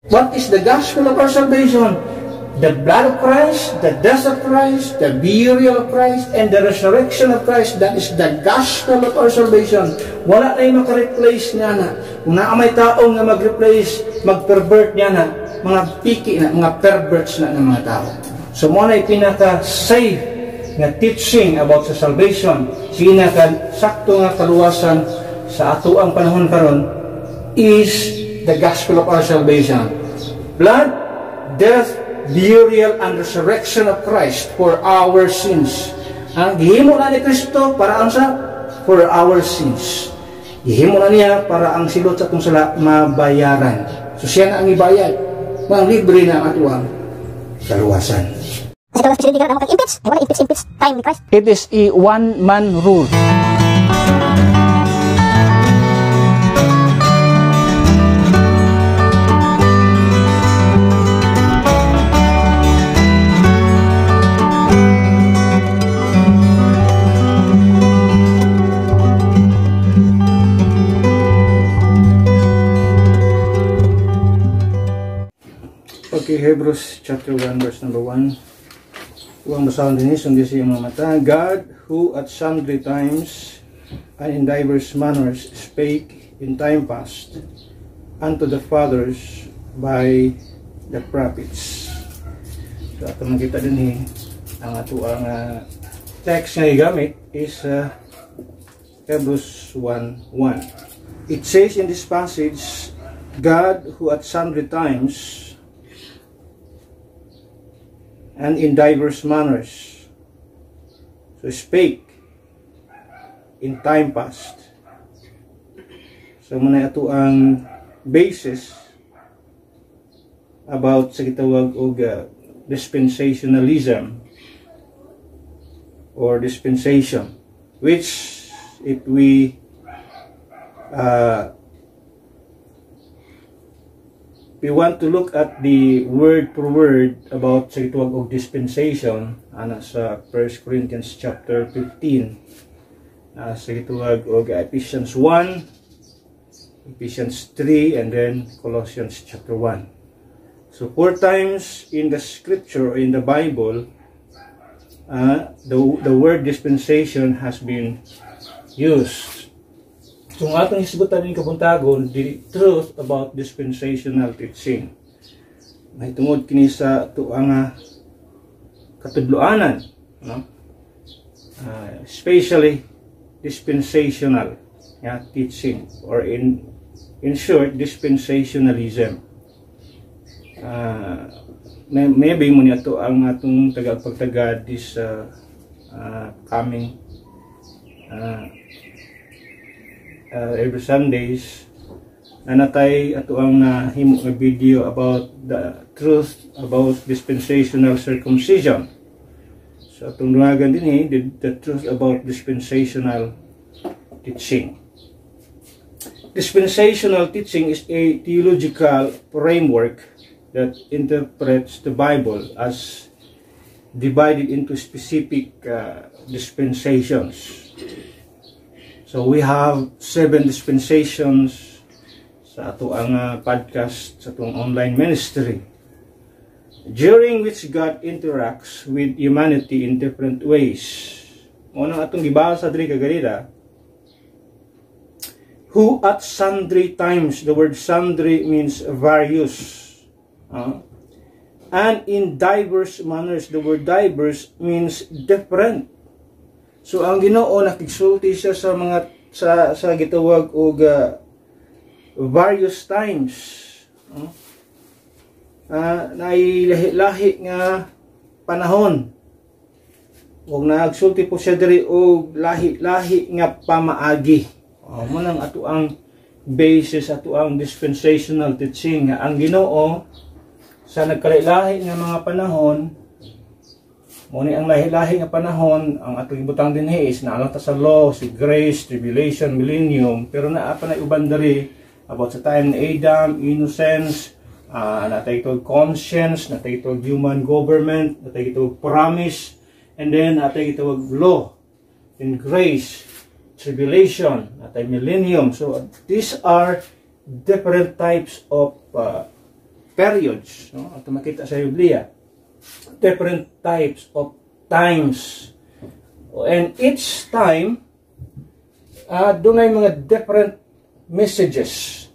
What is the gospel of our salvation? The blood of Christ, the death of Christ, the burial of Christ, and the resurrection of Christ. That is the gospel of our salvation. Wala na yung makareplace niya na. Kung may taong na mag-replace, mag-pervert niya na, mga piki na, mga perverts na ng mga tao. So muna yung pinaka-safe na teaching about sa salvation, pinaka-sakto nga kaluwasan sa ato ang panahon karon is the gospel of our salvation. Blood, death, burial, and resurrection of Christ for our sins. Ang gihimo na ni Kristo para ang sa for our sins. Gihimo na niya para ang silot sa itong sala mabayaran. So siya na ang ibayad. Mga libre na ato ang kaluwasan. It is a one-man rule. Okay, Hebrews chapter 1 verse number 1. Huwag masahan din sundi siya mga mata. God, who at sundry times and in diverse manners spake in time past unto the fathers by the prophets. So ato makita din ang ato ang text nga igamit is Hebrews 1:1. It says in this passage, God, who at sundry times and in diverse manners, so spake in time past. So muna ito ang basis about sa gitawag og dispensationalism or dispensation, which if we want to look at the word per word about sa gitawag og dispensation ana sa 1 Corinthians chapter 15, sa gitawag og Ephesians 1, Ephesians 3, and then Colossians chapter 1. So 4 times in the scripture or in the Bible, the word dispensation has been used. So ang atong hisgutan ng kabuntagon, the truth about dispensational teaching. May tungod kini sa ito ang katudloanan, no? Especially dispensational teaching, or in short, dispensationalism. Maybe mo niya ito ang atong tagapagtagad this coming every Sundays na natay ato ang nahimo nga video about the truth about dispensational circumcision. So atong dungagan din the truth about dispensational teaching. Dispensational teaching is a theological framework that interprets the Bible as divided into specific dispensations. So we have 7 dispensations sa ato ang podcast sa atong online ministry, during which God interacts with humanity in different ways. Unang atong gibasa diri kagalida, who at sundry times, the word sundry means various, and in diverse manners, the word diverse means different. So ang Ginoo nakigsulti siya sa mga sa gitawag og various times. Nailahi-lahi nga panahon. Ug nagsulti po siya diri og lahi-lahi nga pamaagi. Mo nang ato ang basis, ato ang dispensational teaching nga ang Ginoo sa nagkalahi-lahi nga mga panahon. Muni ang lahi-lahi nga panahon, ang atong ibutang dinhi is naala ta sa law, si grace, tribulation, millennium, pero naa pa na uban diri about sa time ni Adam, innocence, natay itong conscience, natay itong human government, natay itong promise, and then natay itong law, and grace, tribulation, millennium. So these are different types of periods, no? At makita sa Biblia, different types of times, and each time doon ay mga different messages.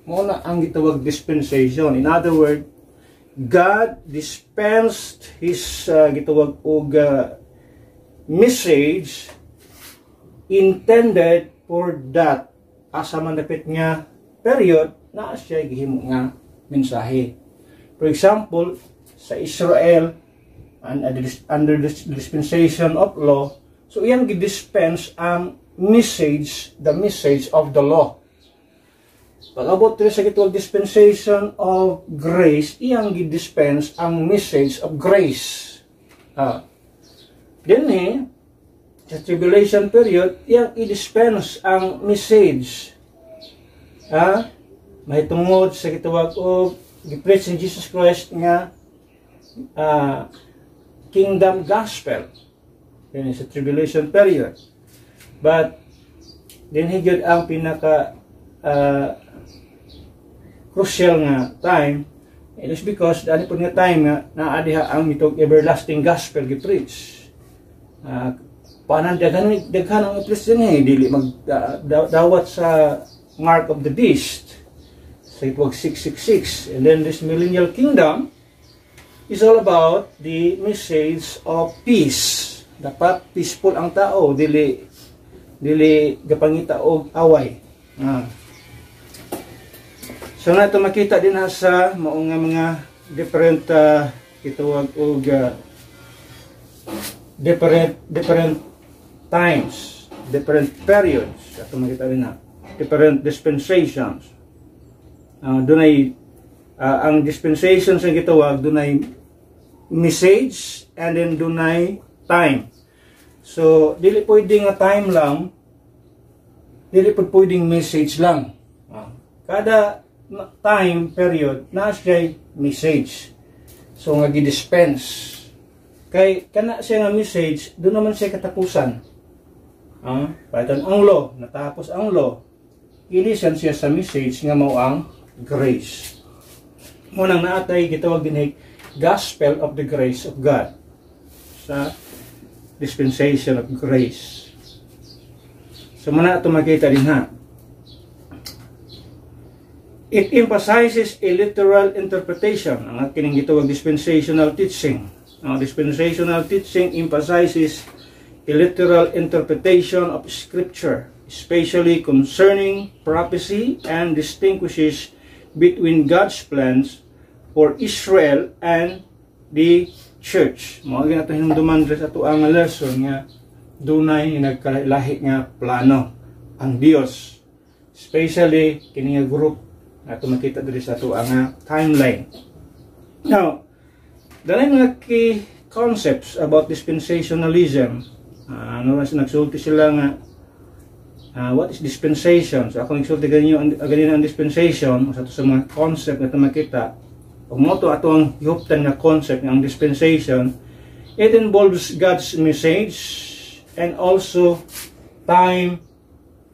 Muna ang gitawag dispensation. In other words, God dispensed His gitawag og message intended for that asa man dapit nga period na siya gihimo nga mensahe. For example, sa Israel and under the dispensation of law, so iyang gidispense ang message, the message of the law. Pag-abot sa gitawag dispensation of grace, iyang gidispense ang message of grace. Then sa tribulation period, iyang i-dispense ang message. Mahitungod sa gitawag o gi-preach ni Jesus Christ nga kingdom gospel. Yan sa tribulation period. But din higit ang pinaka crucial nga time, it is because dali po nga time nga naadiha ang itong everlasting gospel gi-preach. Panan daghan ang i-preach din dili magdawat sa mark of the beast. So it was 666. And then this millennial kingdom is all about the message of peace. Dapat peaceful ang tao, dili gapangita og away. So na ito makita din sa maong mga different gitawag og different times, different periods. Ito makita din different dispensations. Dunay ang dispensation sa gitawag dunay message and then dunay time. So dili pwedeng nga time lang, dili pwedeng message lang. Kada time period na siya message. So nga gi-dispense. Kay kana siya nga message, doon naman siya katapusan. Palitan ang law, natapos ang law. Ilisan siya sa message nga mao ang grace. Munang naatay gitawag din gospel of the grace of God sa dispensation of grace. So muna ito makita din It emphasizes a literal interpretation. Ang kining gitawag dispensational teaching. Ang dispensational teaching emphasizes a literal interpretation of Scripture, especially concerning prophecy, and distinguishes between God's plans for Israel and the church. Mao gyud ato hinumduman sa ato ang lesson nga dunay nagkalahi nga plano ang Dios, especially kini nga group ato makita diri sa ato ang timeline. Now, dalay mga key concepts about dispensationalism. Nagsulti sila nga what is dispensation? So ako nagsulti ganyan ang dispensation sa mga concept na makita. Ug mo to ato ang hihuptan nga concept ng dispensation. It involves God's message and also time.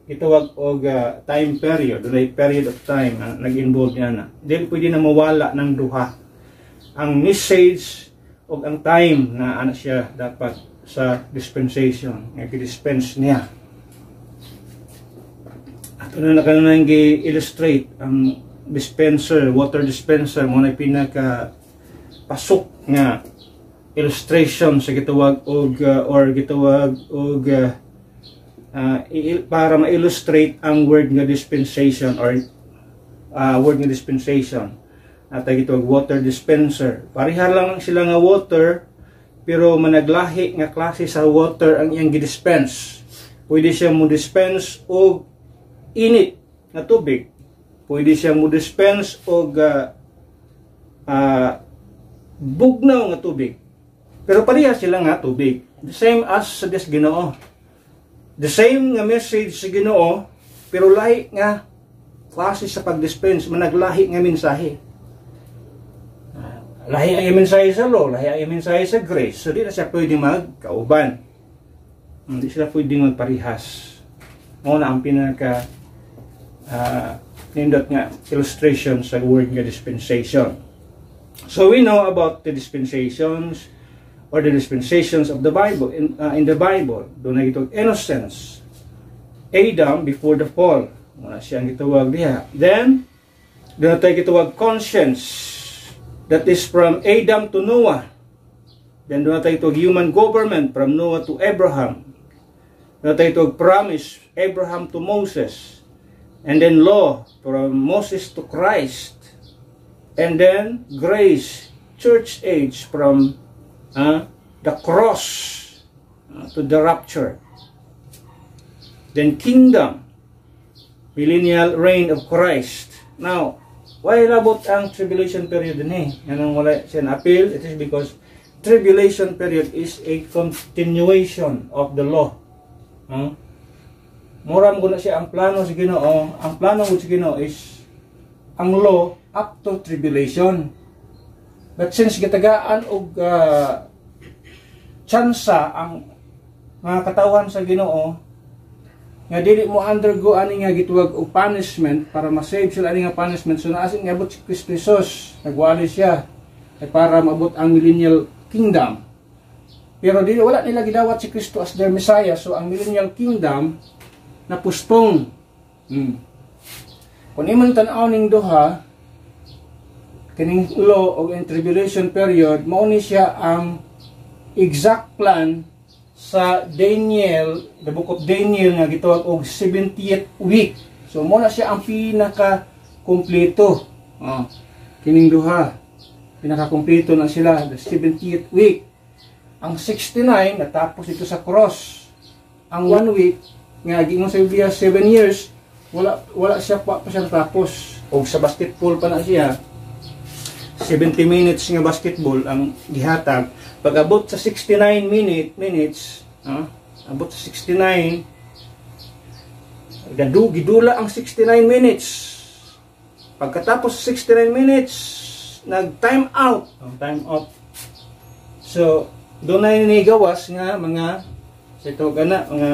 Itawag og time period, period of time nag-involve niya Dili pwede na mawala ng duha. Ang message o ang time na siya dapat sa dispensation, nga i-dispense niya. At ano na kanang i-illustrate ang dispenser, water dispenser mo na pinaka pasok nga illustration sa gitawag og or gitawag og para ma-illustrate ang word nga dispensation or word nga dispensation at gitawag water dispenser. Pareha lang sila nga water pero managlahi nga klase sa water ang iyang gidispense. Pwede siya mo dispense og init na tubig. Pwede siya mo dispense og bugnaw nga tubig. Pero pareha sila nga tubig. The same as sa Ginoo. The same nga message sa Ginoo, pero lahi nga klase sa pag-dispense, managlahi nga mensahe. Lahi ang mensahe sa law, lahi ang mensahe sa grace. So di na siya pwedeng magkauban. Hindi sila pwedeng magparihas. Una ang pinaka nindot nga illustration sa word nga dispensation. So we know about the dispensations or the dispensations of the Bible. In the Bible, doon na gitawag innocence. Adam before the fall. Muna siyang gitawag diha. Then, doon na tayo gitawag conscience. That is from Adam to Noah. Then doon na tayo gitawag human government from Noah to Abraham. Doon na tayo gitawag promise, Abraham to Moses. And then law from Moses to Christ. And then grace, church age from the cross to the rapture. Then kingdom, millennial reign of Christ. Now, why labot ang tribulation period din eh? Yan ang wala siya na-appeal. It is because tribulation period is a continuation of the law. Muram ko na siya ang plano sa Ginoo. Ang plano ko sa Ginoo is ang law up to tribulation. But since gitagaan og tsansa ang mga katawan sa Ginoo nga dili mo undergo ani nga gituwag og punishment para ma-save sila ani nga punishment, so naasin nga abot si Kristo Jesus, nagwali siya para maabot ang millennial kingdom. Pero dili wala nila gidawat si Kristo as their Messiah, so ang millennial kingdom na puspong. Kung imong tan-aw ning duha kining law og tribulation period, mao ni siya ang exact plan sa Daniel, the book of Daniel nga gitawag og 70th week. So mo na siya ang pinaka kompleto. Kining duha pinaka kompleto na sila, the 70th week. Ang 69 natapos ito sa cross. Ang 1 week nga giingon sa Biblia 7 years, wala siya pa siyang tapos. Og sa basketball pa na siya. 70 minutes nga basketball ang gihatag. Pag abot sa 69 minutes, abot sa 69, gidula ang 69 minutes. Pagkatapos sa 69 minutes, nag-time out. Time out. So, doon na inigawas nga mga, sa ito gana, mga,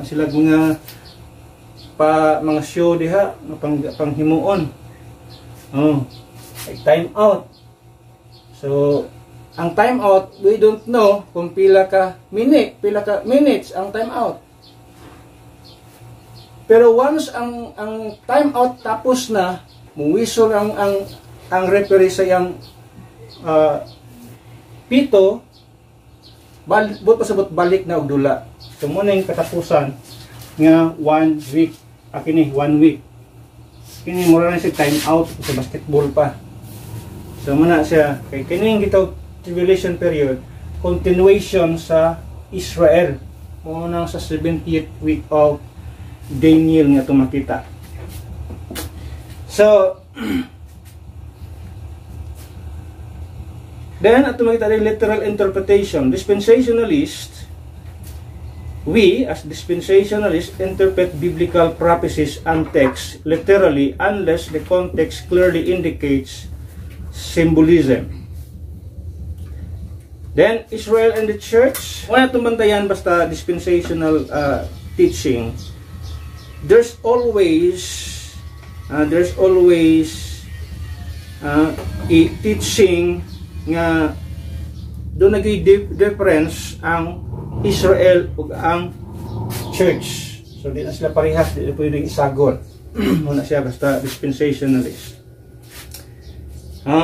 sila mga show diha, panghimuon. Time out. So, ang time out, we don't know kung pila ka minutes ang time out. Pero once ang time out tapos na, muwisol ang referee sa yang pito, pasabot balik na og dula. So muna yung katapusan nga 1 week. Kini 1 week. Kini mura na siya time out sa basketball pa. So muna siya kay kini gitawag tribulation period, continuation sa Israel. Muna sa 70th week of Daniel nga tumakita. So then at tumakita rin literal interpretation. Dispensationalist, we as dispensationalists interpret biblical prophecies and texts literally unless the context clearly indicates symbolism. Then, Israel and the church, wala tumantayan basta dispensational teaching. There's always a teaching nga doon nag-difference ang Israel ug ang church. So, di na sila parehas, di na pwedeng isagot. Muna siya basta dispensationalist.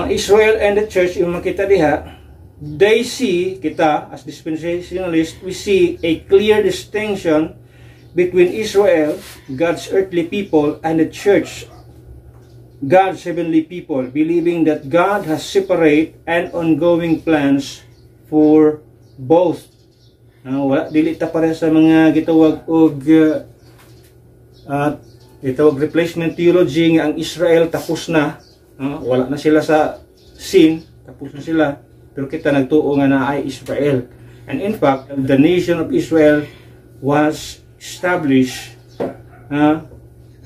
Israel and the church, yung makita diha, they see, kita as dispensationalists, we see a clear distinction between Israel, God's earthly people, and the church, God's heavenly people, believing that God has separate and ongoing plans for both. Wala dili ta para sa mga gitawag og gitawag replacement theology nga ang Israel tapos na, wala na sila sa sin, tapos na sila. Pero kita nagtuo nga na ay Israel. And in fact, the nation of Israel was established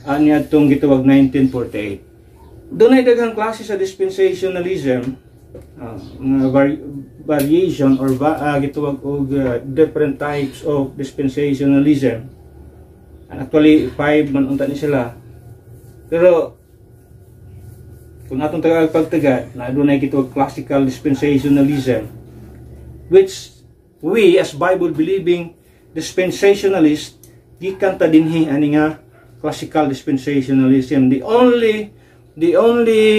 anya itong gitawag 1948. Doon ay daghang klase sa dispensationalism, variation or gitawag og different types of dispensationalism. And actually, 5 man unta ni sila. Pero kung atong pagtaga na adunay kitog classical dispensationalism, which we as Bible believing dispensationalists gikan ta dinhi ani nga classical dispensationalism. The only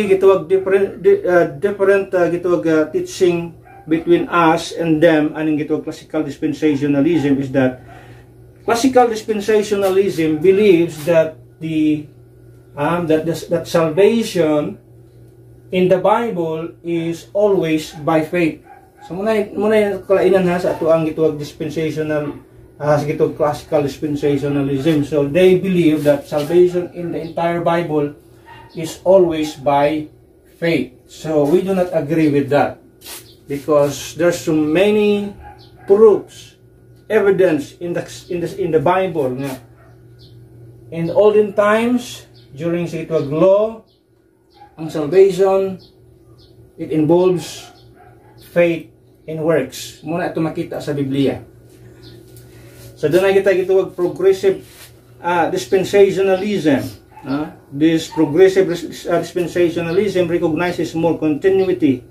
gitawag different gitawag teaching between us and them aning gitawag classical dispensationalism is that classical dispensationalism believes that that salvation in the Bible is always by faith. So muna yung kalainan sa ato ang gitawag dispensational gitawag classical dispensationalism. So they believe that salvation in the entire Bible is always by faith. So we do not agree with that because there's so many proofs, evidence in the Bible nga in olden times during sa gitawag law, ang salvation, it involves faith and works. Muna ito makita sa Biblia. So doon na kita gitawag progressive dispensationalism. This progressive dispensationalism recognizes more continuity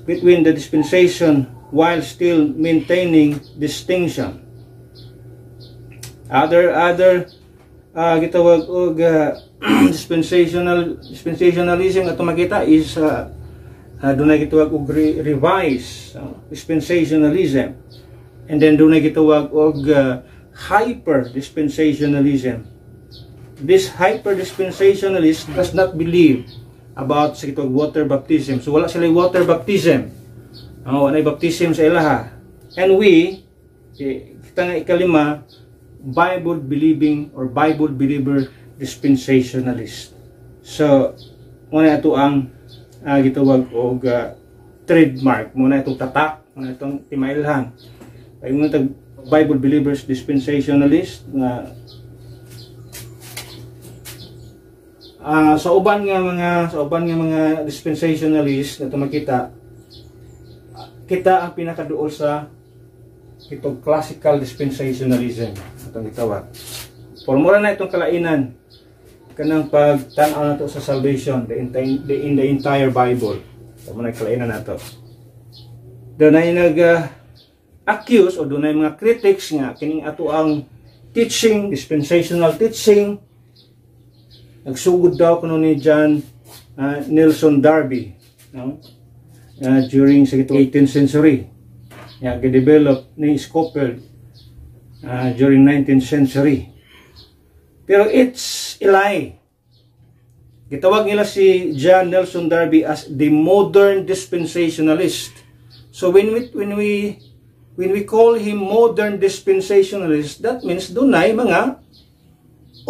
between the dispensation while still maintaining distinction. Other gitawag og dispensationalism ato makita is dunay gitawag og revised dispensationalism, and then dunay gitawag og hyper dispensationalism. This hyper dispensationalist does not believe about sa gitawag water baptism. So wala sila water baptism, wala baptism sa ilaha. And we kita nga ikalima, Bible believing or Bible believer dispensationalist. So muna ito ang gitawag og trademark, muna itong tatak, muna itong timailhan. Ay muna tag Bible believers dispensationalist nga sa uban nga mga dispensationalist na makita kita ang pinakaduol sa itong classical dispensationalism atong gitawag. Formula na itong kalainan kanang pagtan-aw nato sa salvation in the entire Bible. So muna kalainan nato. Doon ay accuse o doon ay mga critics nga kining ato ang teaching, dispensational teaching. Nagsugod daw kuno ni John Nelson Darby, during sa 18th century. Develop ni Scofield during 19th century. Pero it's a lie. Gitawag nila si John Nelson Darby as the modern dispensationalist. So when we call him modern dispensationalist, that means dunay mga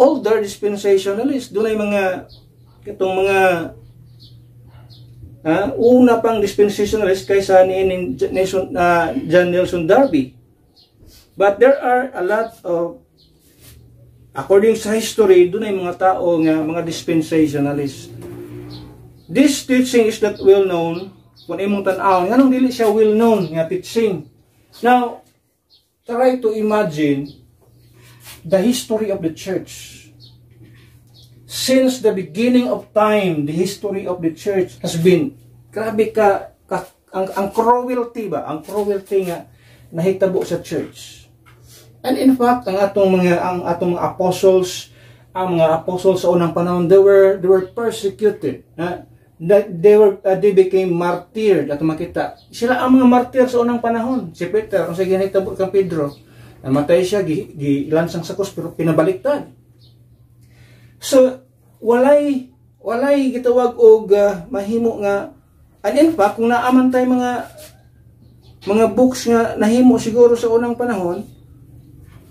older dispensationalist, dunay mga katong mga una pang dispensationalist kaysa ni John Nelson Darby. But there are a lot of, according sa history, doon ay mga tao nga mga dispensationalist. This teaching is not well known. Kung imong tan-aw, nganong dili siya well known nga teaching. Now, try to imagine the history of the church. Since the beginning of time, the history of the church has been, grabe ang cruelty ba? Ang cruelty nga nahitabo sa church. And in fact, ang atong mga apostles, ang mga apostles sa unang panahon, they were persecuted. They became martyred. At makita, sila ang mga martyr sa unang panahon. Si Peter, kung sa ginahitabo kang Pedro, namatay siya, gilansang sa krus, pero pinabaliktad. So, walay gitawag og mahimo nga, and in fact, kung naaman tayo mga books nga nahimo siguro sa unang panahon,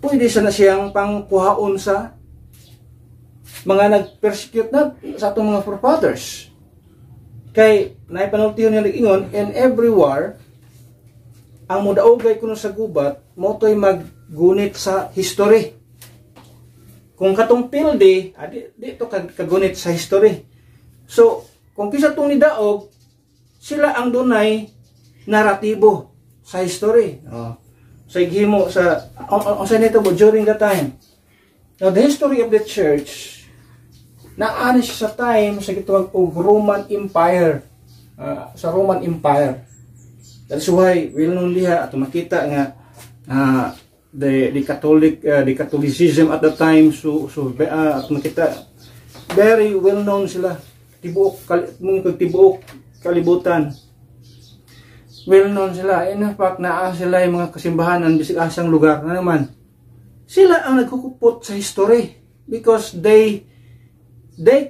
pwede sana siyang pangkuhaon sa mga nag-persecute na sa atong mga forefathers. Kay naipanultihon nila ingon, in every war, ang mudaogay kuno sa gubat, motoy maggunit sa history. Kung katong pilde, dito kagunit sa history. So, kung kisa itong nidaog, sila ang dunay naratibo sa history. Sa ighimo sa nito mo during that time. Now, the history of the church naani siya sa time sa gitawag og Roman Empire. Sa Roman Empire. That's why well known diha ato makita nga the Catholicism at the time ato makita very well known sila tibuok kalibutan. Well known sila. In fact, naa sila yung mga kasimbahanan bisig asang lugar na naman. Sila ang nagkukupot sa history because they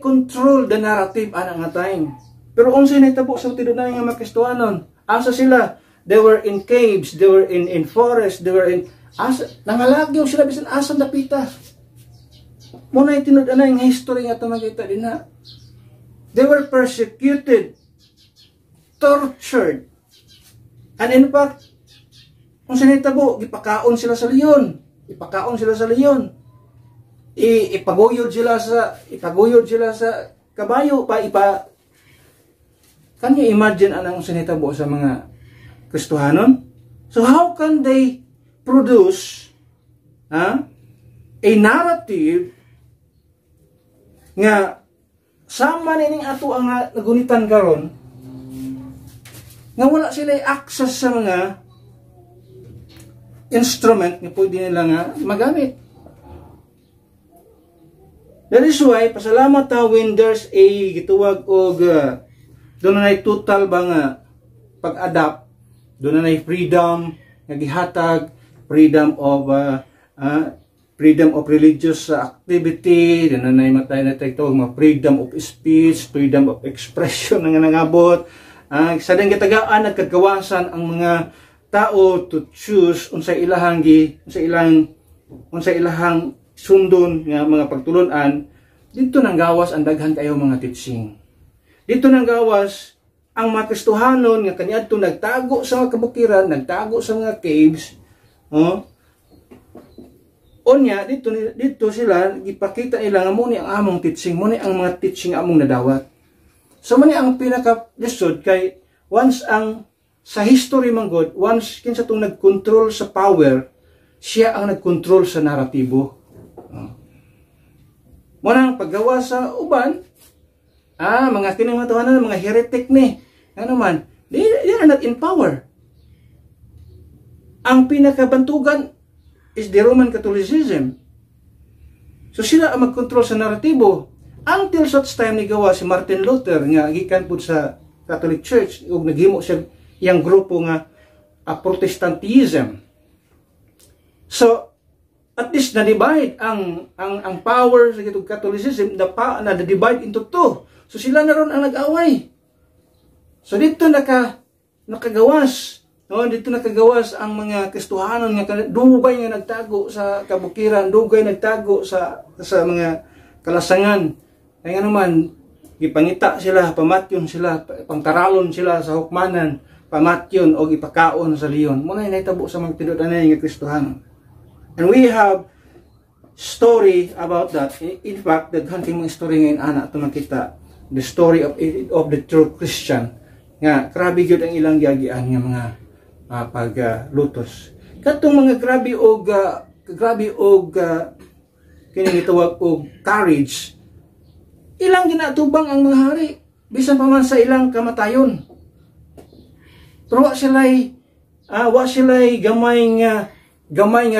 control the narrative ana nga time. Pero kung sino itabo sa tinunan nga mga Kristohanon, asa sila? They were in caves, they were in forest, they were in nangalagyo sila bisan asang dapita. Muna yung tinunan nga history nga ito makita din na. They were persecuted, tortured, and in fact, kung sinitabo, ipakaon sila sa leon. Ipakaon sila sa leon. Ipaguyod sila sa kabayo. Can you imagine anong sinitabo sa mga Kristohanon? So how can they produce a narrative nga sama nining ato ang nagunitan karon nga wala sila access sa mga instrument nga pwede nila nga magamit. That is why, pasalamat ta when there's a gituwag og doon na total ba nga pag-adapt, doon na freedom nga gihatag, freedom of religious activity, doon na matay na tayo mga freedom of speech, freedom of expression nga nangabot. Sa ding gitagaan nagkagawasan ang mga tao to choose unsay ilahang sundon nga mga pagtulunan. Dito nang gawas ang daghan kayo mga teaching. Dito nang gawas ang mga Kristohanon nga kaniadto nagtago sa mga kabukiran, nagtago sa mga caves. Onya dito sila gipakita nila nga mo ni ang among teaching, mo ni ang mga teaching among nadawat. So man ang pinaka-lisod kay once ang sa history man God, once kinsa tong nagkontrol sa power, siya ang nagkontrol sa naratibo. Mo nang paggawa sa uban, mga kining mga tawanan, mga heretic ni, ano man, they are not in power. Ang pinakabantugan is the Roman Catholicism. So sila ang magkontrol sa naratibo. Until such time ni gawa si Martin Luther nga gikan pud sa Catholic Church ug naghimo siya yang grupo nga Protestantism. So at least na-divide ang power sa gitong Catholicism na divide into two. So sila na ron ang nag-away. So dito nakagawas, no? Dito nakagawas ang mga Kristohanon nga dugay nga nagtago sa kabukiran, dugay nagtago sa mga kalasangan. Ay nga naman, gipangita sila, pamatyon sila, pangtaralon sila sa hukmanan, pamatyon o ipakaon sa leon. Muna yung naitabo sa mga tinudanay nga Kristohanon. And we have story about that. In fact, daghan mga story ngayon anak ito makita. The story of the true Christian. Nga, grabe yun ang ilang giagian nga mga paglutos. Katong mga grabe og kining itawag og courage. Ilang ginatubang ang mga hari, bisan pa man sa ilang kamatayon. Pero wa sila'y gamay nga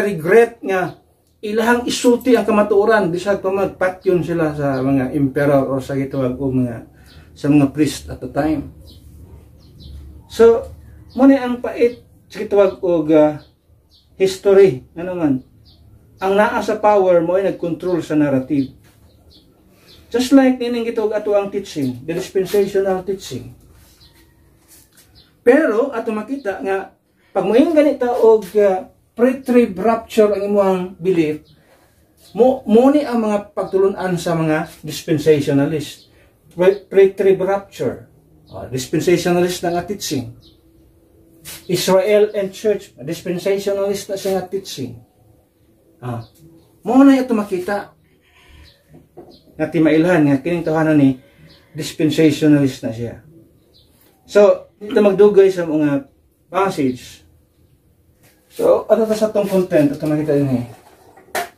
regret nga ilahang isulti ang kamatuoran bisan pa magpatyon sila sa mga emperor o sa gitawag o sa mga priest at the time. So, muna ang pait sa gitawag o history. Ano man? Ang naa sa power mo ay nagkontrol sa narrative. Just like nining gitawag ato ang teaching, the dispensational teaching. Pero ato makita nga pag moing ganita og pre-trib rapture ang imong belief, mo ni ang mga pagtulunan sa mga dispensationalist. Pre-trib rapture, dispensationalist na nga teaching. Israel and church, dispensationalist na siya nga teaching. Mo na ito makita nga timailhan nga kining tahanan ni dispensationalist na siya. So, dito magdugay sa mga passage. So, ato sa itong content, ito makita din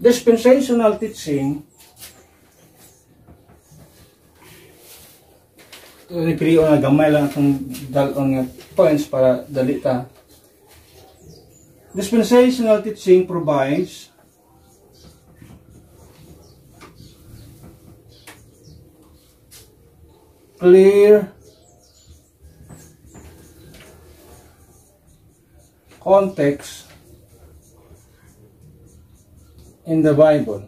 dispensational teaching kriyo na gamay lang itong dalon nga points para dalita. Dispensational teaching provides clear context in the Bible.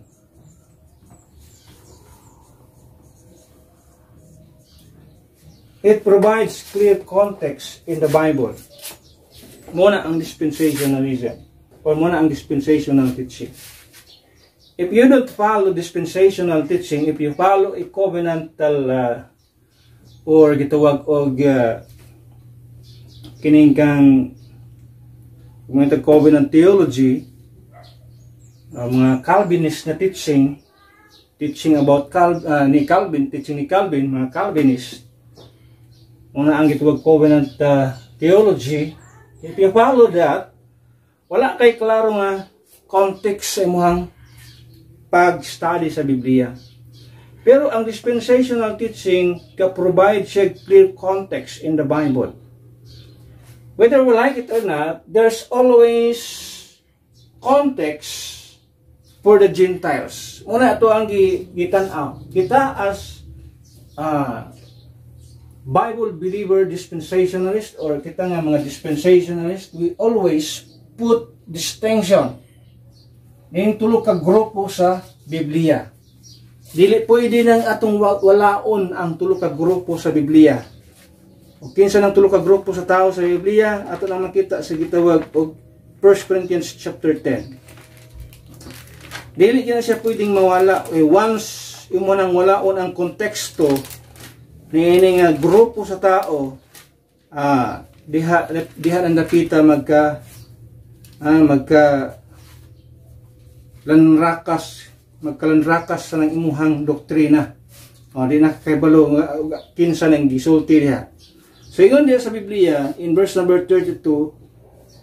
It provides clear context in the Bible. Muna ang dispensationalism or muna ang dispensational teaching. If you don't follow dispensational teaching, if you follow a covenantal or gitawag og kining kang covenant theology, mga Calvinist na teaching about teaching ni Calvin, mga Calvinist, una ang gitawag covenant theology. If you follow that, wala kay klaro nga context sa imong pag-study sa Biblia. Pero ang dispensational teaching ka-provide siya clear context in the Bible. Whether we like it or not, there's always context for the Gentiles. Muna ito ang gitanaw. Kita as Bible believer dispensationalist or kita nga mga dispensationalist, we always put distinction ning tulo ka grupo sa Biblia. Dili pwede nang atong walaon ang tulo ka grupo sa Biblia. O kinsa nang tulo ka grupo sa tao sa Biblia, ato lang makita sa gitawag og 1 Corinthians chapter 10. Dili na siya pwedeng mawala. Once imo nang walaon ang konteksto ni nga grupo sa tao, diha ang nakita magka magkalanrakas sa nang imuhang doktrina. Di na kaibalo kinsa nang gisulti diha. So yun diya sa Biblia, in verse number 32,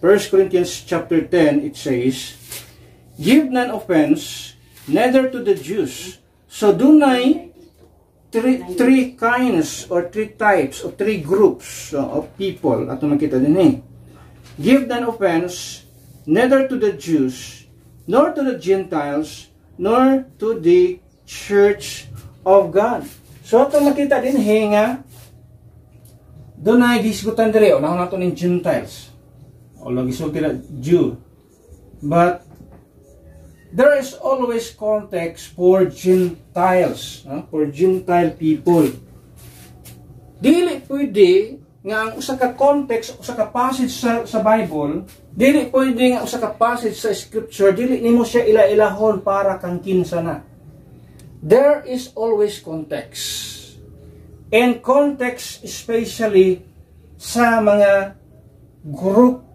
1 Corinthians chapter 10, it says, "Give none offense, neither to the Jews." So dunay three kinds or three types or three groups of people ato makita din Give none offense, neither to the Jews, nor to the Gentiles, nor to the church of God. So ato makita din nga doon na gisgutan diri o nahon nato ning Gentiles o lagi sulti na Jew, but there is always context for Gentiles, for Gentile people. Dili pwede nga ang usa ka context, usa ka passage sa Bible, dili pwede nga usa ka passage sa Scripture, dili nimo siya ila-ilahon para kang kinsa na. There is always context. And context especially sa mga group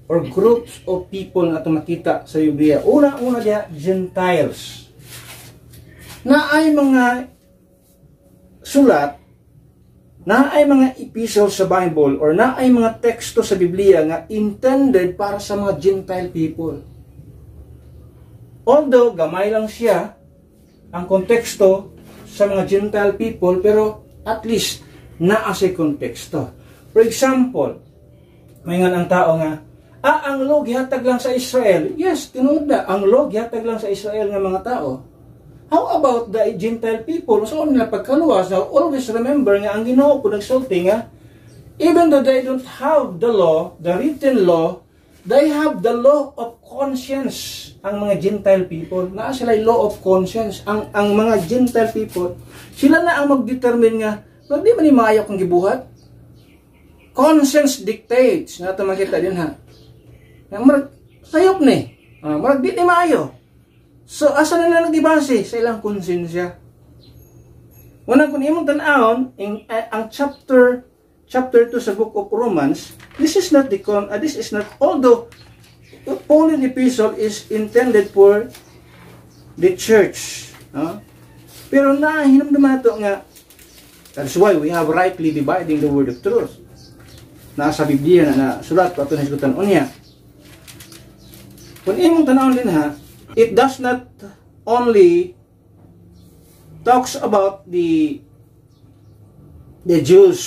or groups of people na ito makita sa Biblia. Una-una diya, Gentiles. Na ay mga sulat, na ay mga epistle sa Bible, or na ay mga teksto sa Biblia nga intended para sa mga Gentile people. Although, gamay lang siya ang konteksto sa mga Gentile people, pero at least, naa sa konteksto. For example, may nga ang tao nga, ang law gihatag lang sa Israel. Yes, tinuod na. Ang law gihatag lang sa Israel nga mga tao. How about the Gentile people? So, nila pagkaluwas, now always remember nga ang Ginoo po nagsulti nga, even though they don't have the law, the written law, they have the law of conscience. Ang mga Gentile people, naa sila law of conscience. Ang mga Gentile people, sila na ang mag-determine nga, di man ni maayo kang gibuhat? Conscience dictates. Nga ito makita din ha. Sayop ni. Marag di ni maayo. So, asa na nagibase sa ilang konsensya? Unang kung imong tan-awon, ang chapter 2 sa book of Romans, this is not, although Paul's epistle is intended for the church. Pero hinamdaman ito nga, that's why we have rightly dividing the word of truth. Nasa Biblia na sulat pa ito na isgutan unya. Kung imong tanawon din ha, it does not only talks about the the Jews.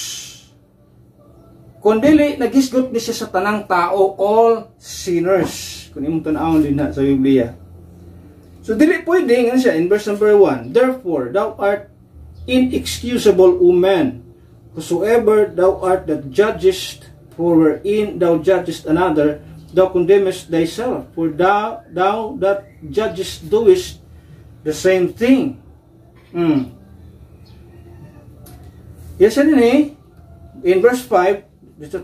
Kung dili, nagisgot ni siya sa tanang tao, all sinners. Kung imong tanawon din na sa Biblia. So, dili pwede nga siya in verse number 1. Therefore, thou art inexcusable, O man, whosoever thou art that judgest, for wherein thou judgest another, thou condemnest thyself. For thou that judgest doest the same thing. Yes, din in verse 5, dito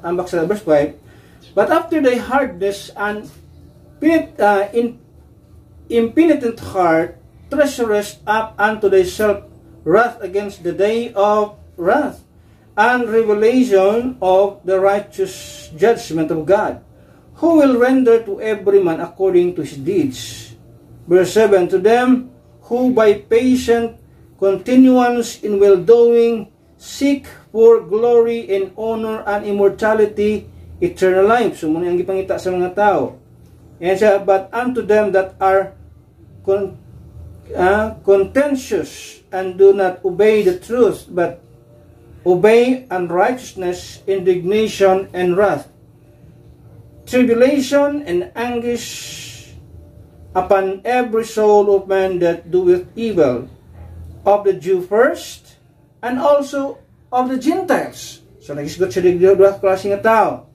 ambak sa verse 5, but after thy hardness and impenitent heart treasurest up unto thyself wrath against the day of wrath and revelation of the righteous judgment of God, who will render to every man according to his deeds. Verse 7, to them who by patient continuance in well-doing seek for glory and honor and immortality, eternal life. So, muna ang gipangita sa mga tao. And siya, but unto them that are contentious and do not obey the truth, but obey unrighteousness, indignation, and wrath, tribulation and anguish upon every soul of man that doeth evil, of the Jew first, and also of the Gentiles. So, nagisgot siya dito klase nga tao.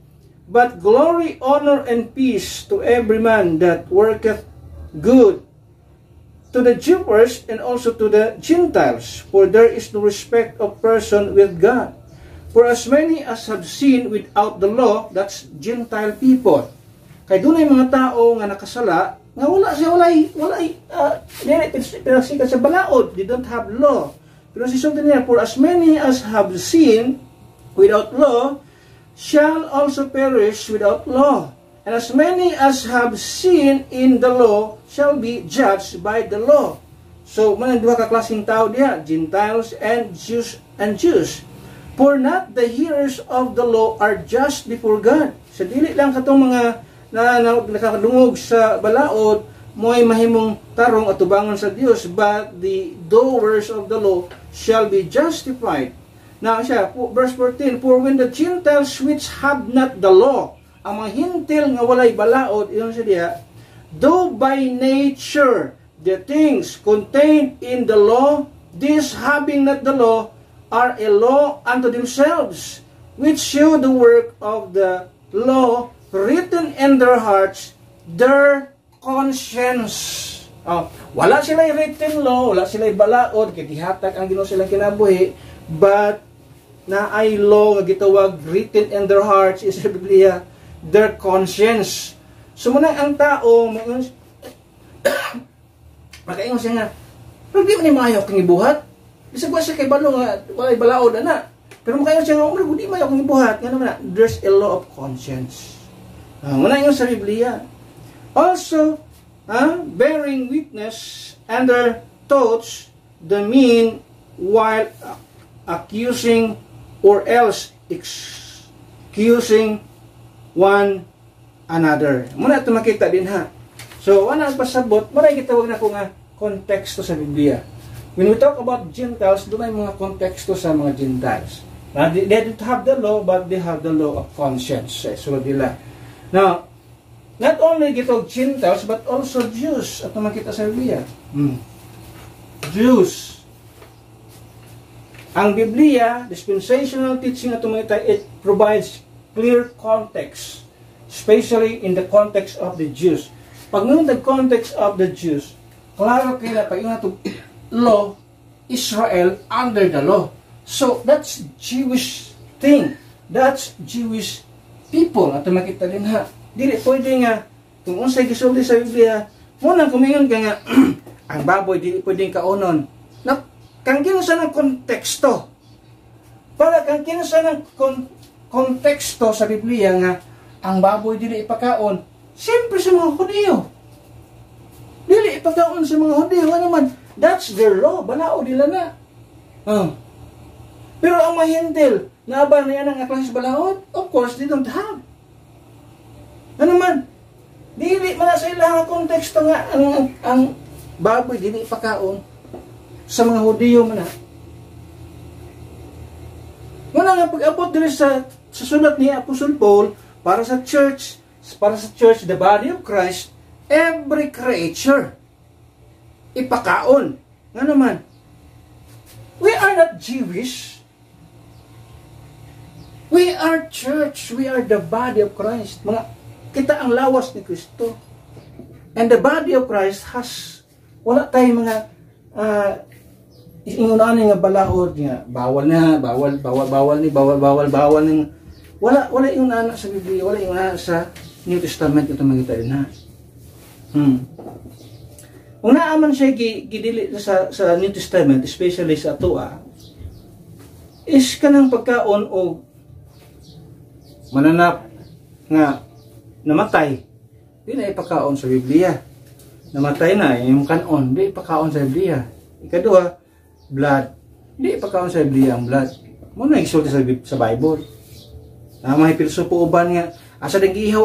But glory, honor, and peace to every man that worketh good, to the Jew first, and also to the Gentiles. For there is no respect of person with God. For as many as have sinned without the law, that's Gentile people. Kaya doon ay mga tao nga nakasala, nga walay pinasikat sa balaod. They don't have law. Pero si something niya, for as many as have sinned without law, shall also perish without law. And as many as have sinned in the law shall be judged by the law. So, manang duha ka klaseng tao diha, Gentiles and Jews. For not the hearers of the law are just before God. Sa dili lang katong mga nakakadungog sa balaod, mo'y mahimong tarong at tubangon sa Dios, but the doers of the law shall be justified. Now siya, verse 14, for when the Gentiles which have not the law, ang mga hintil nga walay balaod, iyon siya diya, though by nature the things contained in the law, these having not the law, are a law unto themselves, which show the work of the law written in their hearts, their conscience. Wala sila written law, wala sila balaod, kaya gihatag ang Ginoo sila kinabuhi, but na ay law nga gitawag written in their hearts is sa Biblia, their conscience. So muna ang tao makaingon siya nga, pero di man ni maayaw kang ibuhat. Bisag ba siya kay balo nga walay balaod ana. Pero makaingon siya nga, di maayaw kang ibuhat. Nga naman na, there's a law of conscience. Muna yung sa Biblia. Also, bearing witness and their thoughts, the mean while accusing or else excusing one another. Muna ito makita din ha. So, wala ang pasabot, maray kitawag na ko nga konteksto sa Biblia. When we talk about Gentiles, doon ay mga konteksto sa mga Gentiles. They don't have the law, but they have the law of conscience. Sulod nila. Now, not only gitog Gentiles, but also Jews. Ito makita sa Biblia. Jews. Ang Biblia, dispensational teaching at tumitay, it provides clear context, especially in the context of the Jews. Pag nung the context of the Jews, klaro kayo na pag yung natong law, Israel under the law. So, that's Jewish thing. That's Jewish people. At makita din ha. Dili pwede nga, kung unsay gisulti sa Biblia, munang kumingon ka nga, ang baboy, dili pwedeng kaunon. Kang kinsa ng konteksto. Para kang kinsa ng konteksto sa Biblia nga, ang baboy dili ipakaon, siyempre sa mga Hudyo. Dili ipakaon sa mga Hudyo. Ano naman, that's their law. Balao nila na. Pero ang mahintil, naaba na yan ang klase balaod, of course, they don't have. Ano naman, dili man sa ilang konteksto nga, ang baboy dili ipakaon sa mga Hudyo man na. Muna nga pag-abot din sa sulat ni Apostle Paul para sa church, the body of Christ, every creature ipakaon. Nga naman, we are not Jewish. We are church. We are the body of Christ. Kita ang lawas ni Kristo. And the body of Christ has, wala tayong mga ingunahan nga balahod nga bawal ng wala yung anak sa Biblia, wala yung anak sa New Testament ito magita rin ha. Kung naaman siya gidili sa New Testament, especially sa Tua, is kanang pagkaon o mananap nga namatay, di na ipakaon sa Biblia. Namatay na yung kanon, di ipakaon sa Biblia. Ikaduha, blood, di ipakaon sa Biblia ang blood. Muna isulti sa Bible. May pilosopo uban nga asa ding ihaw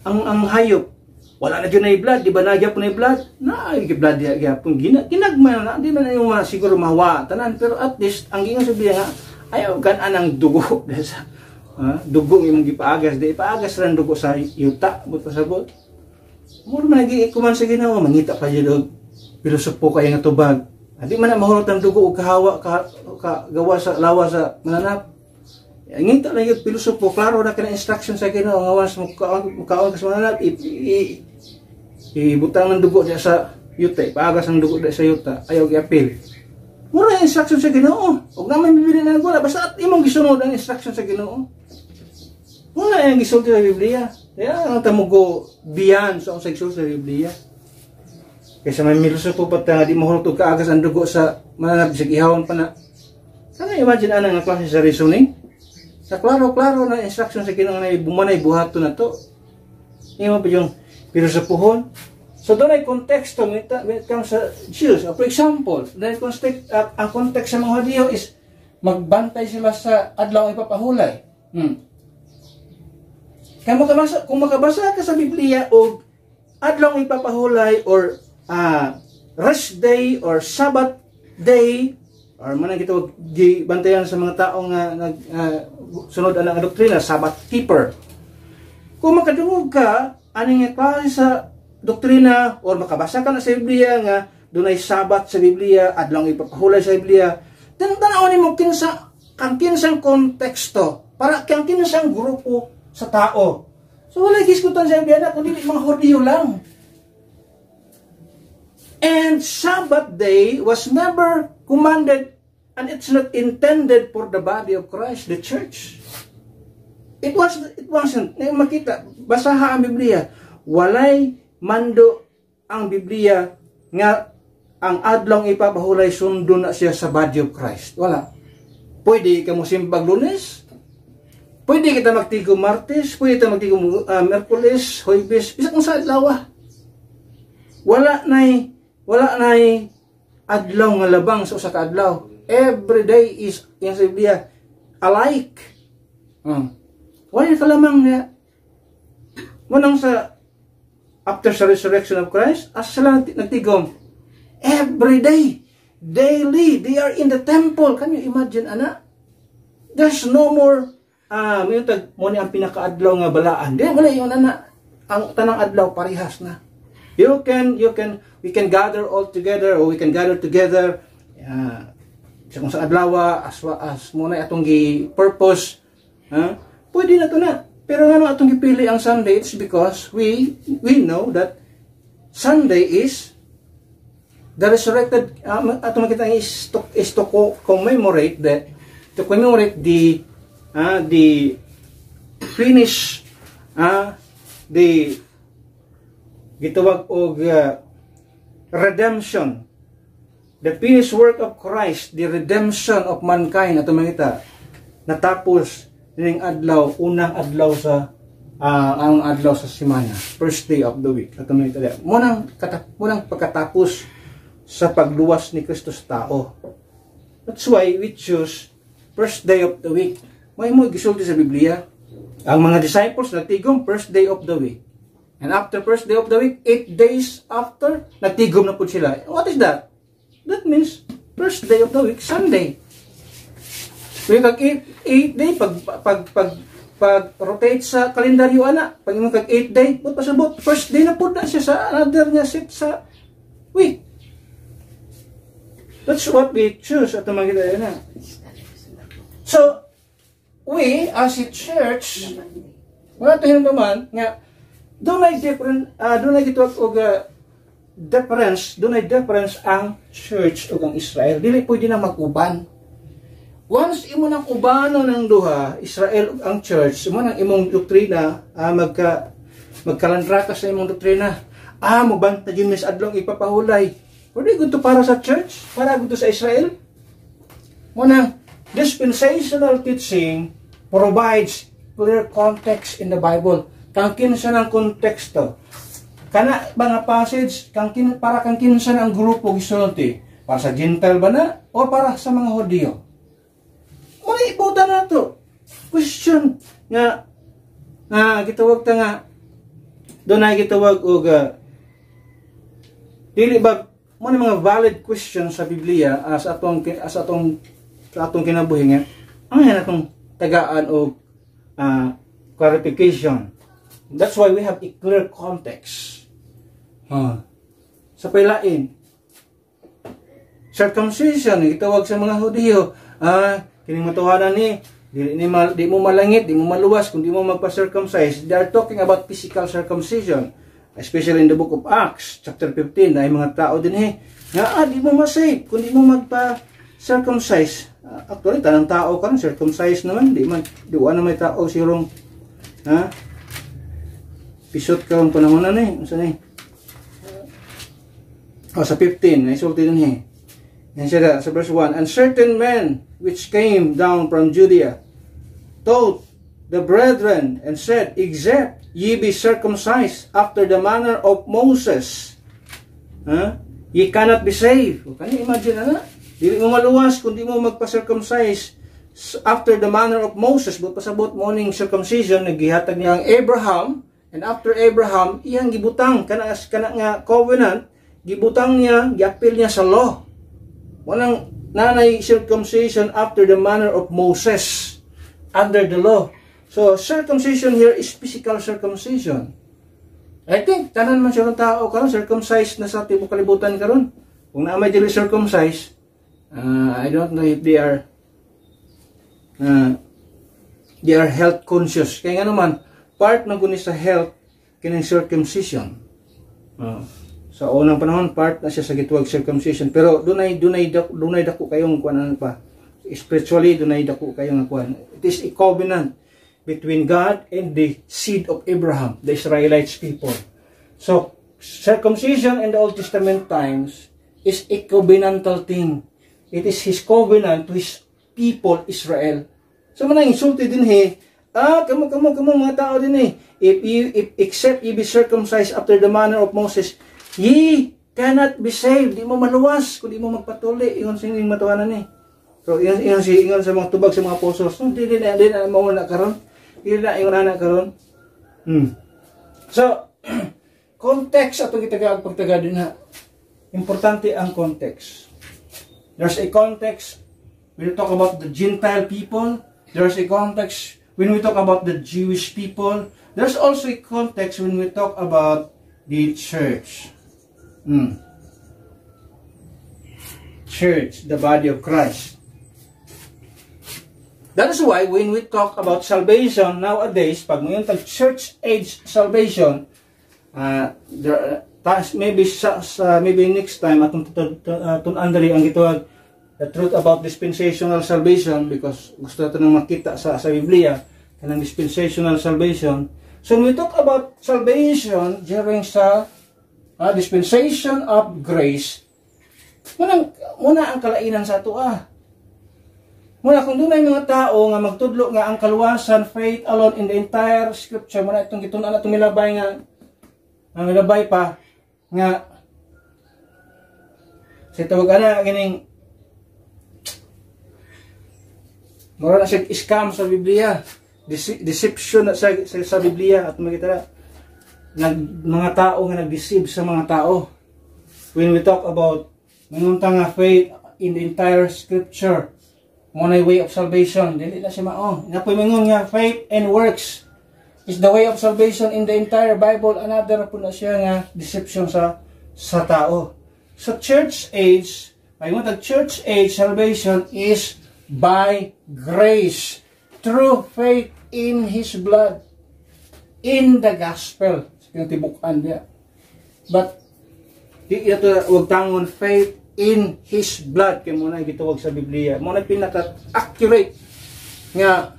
ang hayop. Wala na dyan na blood, di ba nagyap na blood? Na blood gyapon ginagman na, di man yung siguro mahawa tanan, pero at least ang gingon sa Biblia nga ayaw kan anang dugo sa dugo imong gipaagas, di ipaagas ran dugo sa yuta buto sabot. Mo man nagikuman sa Ginoo, mangita pa jud pilosopo kay nga tubag. Di man na mahurot ang dugo og kahawa gawa sa lawa sa mananap. Ngita lang yung pilosopo, klaro na ka instruction sa Ginoo nga once mukaon ka sa mananap, ibutang ng dugo diya sa yuta, ipaagas ang dugo diya sa yuta, ayaw i-appeal. Mura yung instruction sa Ginoo. Huwag naman bibili ng gula, basta imong gisunod ang instruction sa Ginoo. Mura yung gisulti sa Biblia. Kaya ang tamugo biyan sa gisulti sa Biblia. Kaysa may pilosopo pa nga di mahulog kaagas ang dugo sa mananap sa ihawan pa na. Sana imagine anang nga klase sa reasoning. Sa klaro-klaro na instruction sa Ginoo na bumanay buhato na to. Imo pa yung pilosopohon. So doon ay konteksto when it comes sa Jews. For example, ang context sa mga Hudyo is magbantay sila sa adlaw ipapahulay. Kung makabasa ka sa Biblia o adlaw ipapahulay or rest day or Sabbath day or man gito gibantayan sa mga tao nga sunod ang doktrina, Sabbath keeper. Kung makadungog ka aning klase sa doktrina or makabasa ka na sa Biblia nga dunay Sabat sa Biblia, adlaw ipapahulay sa Biblia, tanaw nimo kinsang konteksto para kang kinsang grupo sa tao. So wala giskutan sa Biblia na kundi mga Hudyo lang. And Sabbath day was never commanded and it's not intended for the body of Christ, the church. It wasn't. Makita, basaha ang Biblia. Walay mando ang Biblia nga ang adlaw ipapahulay sundo na siya sa body of Christ. Wala. Pwede ka mo simbag Lunes, pwede kita magtigo Martes, pwede kita magtigo Merkules, Huwebes, bisa kung sa adlaw. Wala nay adlaw nga labang sa usa ka adlaw. Every day is yang sa Biblia alike. Wala ka lamang nga munang sa after sa resurrection of Christ, as sila nagtigom, every day, daily, they are in the temple. Can you imagine, ana? There's no more, mo ni ang pinakaadlaw nga balaan. Di, wala yung ana, ang tanang adlaw parihas na. We can gather all together, or we can gather together, kung sa adlaw, as muna atong purpose, pwede na to na. Pero nga atong gipili ang Sunday, it's because we know that Sunday is the resurrected, atong makita is to commemorate the finish, the gitawag og redemption, the finished work of Christ, the redemption of mankind, atong makita natapos ning adlaw, unang adlaw sa ang adlaw sa semana, first day of the week. At munang pagkatapos sa pagluwas ni Kristo sa tao. That's why we choose first day of the week. May mo gisulti sa Biblia. Ang mga disciples nagtigom first day of the week. And after first day of the week, 8 days after, nagtigom na po sila. What is that? That means first day of the week, Sunday. Kung kag 8 day, pag rotate sa kalendaryo ana, pag imong kag 8 day, but pasabot, first day na po na siya sa another nga set sa week. That's what we choose at mga kita na. So, we, as a church, wala tayo naman, nga, doon ay different, doon ay gitwag og difference ang church o ang Israel. Dili pwede na mag-uban. Once imo nang ubano ng duha, Israel ang church, imo nang imong doktrina, magkalandrakas sa imong doktrina, mabanta yun mis adlong ipapahulay. Pwede gusto para sa church, para gusto sa Israel. Munang, dispensational teaching provides clear context in the Bible. Kangkin siya ng konteksto. Kana mga passage, para kangkin siya ng grupo gisulti. Para sa Gentile ba na? O para sa mga Hudyo? Muna ibuta na ito. Question nga, gitawag ta nga, doon ay gitawag og dili ba mo mga valid questions sa Biblia sa atong kinabuhi nga ang yan atong tagaan o clarification. That's why we have a clear context. Sa pailain, circumcision gitawag sa mga Hudyo, kining matuhanan ni di mo malangit, di mo maluwas kung di mo magpa-circumcise. They are talking about physical circumcision. Especially in the book of Acts, chapter 15, na mga tao din nga, di mo masave kung di mo magpa-circumcise. Actually, tanang tao ka, circumcise naman, di na may tao sirong, pisot ka ang panahon na sa 15, naisulti din yan siya sa verse 1, and certain men which came down from Judea taught the brethren and said, except ye be circumcised after the manner of Moses, ye cannot be saved. Can you imagine Dili mo maluwas kung di mo magpa-circumcise after the manner of Moses. But pasabot mo ning circumcision, nagihatag niya ang Abraham, and after Abraham, iyang gibutang, kana nga covenant, gibutang niya, giapil niya sa law. Walang nanay circumcision after the manner of Moses, under the law. So, circumcision here is physical circumcision. I think, tanan man siya ng tao karon circumcised na sa tibok kalibutan karon. Kung naamay dili circumcised, I don't know if they are health conscious. Kaya nga naman, part na guni sa health, kining circumcision. Sa unang panahon, part na siya sa gitwag circumcision. Pero dunay dako kayong kuanan pa. Spiritually, dunay dako kayong kuan. It is a covenant between God and the seed of Abraham, the Israelites people. So, circumcision in the Old Testament times is a covenantal thing. It is His covenant to His people, Israel. So, manang insulti din kamo mga tao din if except ye be circumcised after the manner of Moses, ye cannot be saved. Di mo maluwas kung di mo magpatuli. Ingon sa inyong matuwanan So, ingon sa mga tubag sa mga apostles. So, di na mauna karon. Hindi na yung anak karon. So, context atong pagtaga din Importante ang context. There's a context when we talk about the Gentile people. There's a context when we talk about the Jewish people. There's also a context when we talk about the church. Church, the body of Christ. That is why when we talk about salvation nowadays, pag ngayon tag church age salvation, maybe next time atong tunandali ang gitawag the truth about dispensational salvation, because gusto natin nang makita sa Biblia kanang dispensational salvation. So when we talk about salvation during sa dispensation of grace, muna ang kalainan sa ato Muna, kung doon ay mga tao nga magtudlo nga ang kaluwasan, faith alone in the entire scripture, muna itong gitunan na itong milabay pa, nga, sa tawag gining, mura na siya scam sa Biblia, deception sa Biblia, at makita mga tao nga nag-deceive sa mga tao. When we talk about, manguntang nga faith in the entire scripture, Muna way of salvation. Dili na siya mao. Napoy mingon nga faith and works is the way of salvation in the entire Bible. Another po na siya nga deception sa tao. So church age, church age salvation is by grace through faith in His blood, in the gospel. Yung tibukan dia. But di ito wag tangon faith in His blood kay muna gitawag sa Biblia. Muna pinaka-accurate nga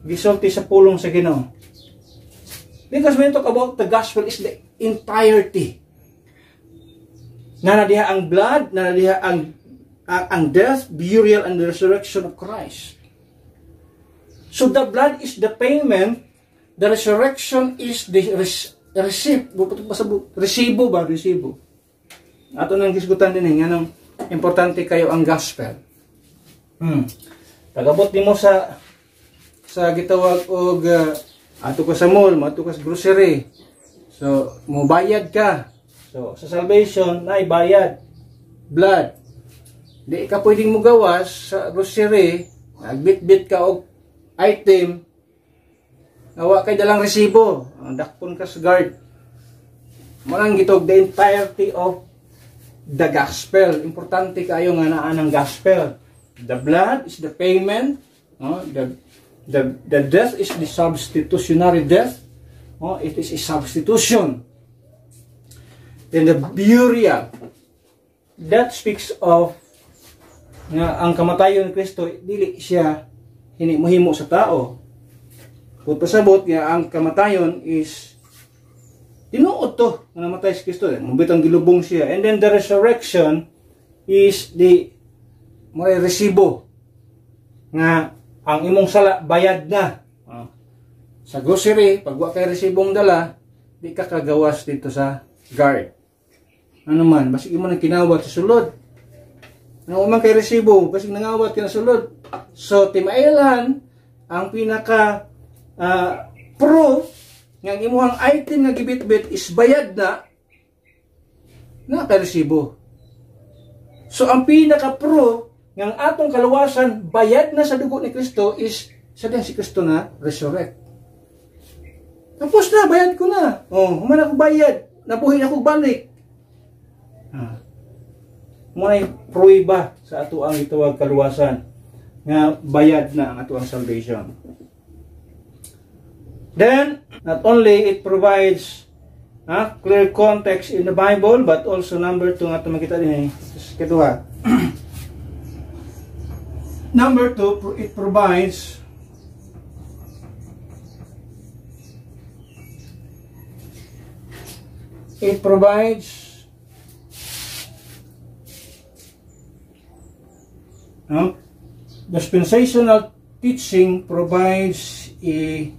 gisulti sa pulong sa Ginoo. Because when we talk about the gospel is the entirety. Nanadiha ang blood, nanadiha ang death, burial, and the resurrection of Christ. So the blood is the payment, the resurrection is the resibo. Ato nang gisgutan din nga nang importante kayo ang gospel. Pagabot nimo sa gitawag og ato ka sa mall, ato ka sa grocery. So mobayad ka. So sa salvation na bayad, blood. Di ka pwedeng mo gawas sa grocery, nagbit-bit ka og item, nawa kay dalang resibo, dakpon ka sa guard. Manang gitog the entirety of the gospel. Importante kayo nga naa ng gospel. The blood is the payment. The death is the substitutionary death. It is a substitution. Then the burial. That speaks of nga ang kamatayon ni Kristo dili siya mahimo sa tao. Kung pasabot nga ang kamatayon is tinuod to nga namatay si Kristo, mabitang gilubong siya. And then the resurrection is the may resibo nga ang imong sala bayad na. Sa grocery, pag wa kay resibong dala, di ka kagawas dito sa guard. Ano man, basig mo nang kinawat sa sulod. Ano man kay resibo, basig nangawat ka na sulod. So timailan ang pinaka proof nga imuhang item nga gibit-bit is bayad na kay resibo. So ang pinaka-proof ng atong kaluwasan bayad na sa dugo ni Kristo is sa din si Kristo na resurrect. Tapos na, bayad ko na. Human ako bayad. Nabuhay ako balik. Muna'y pruiba sa ato ang itawag kaluwasan nga bayad na ang ato ang salvation. Then, not only it provides clear context in the Bible, but also number 2 nga ito makita din kedua. Number 2, it provides dispensational teaching provides a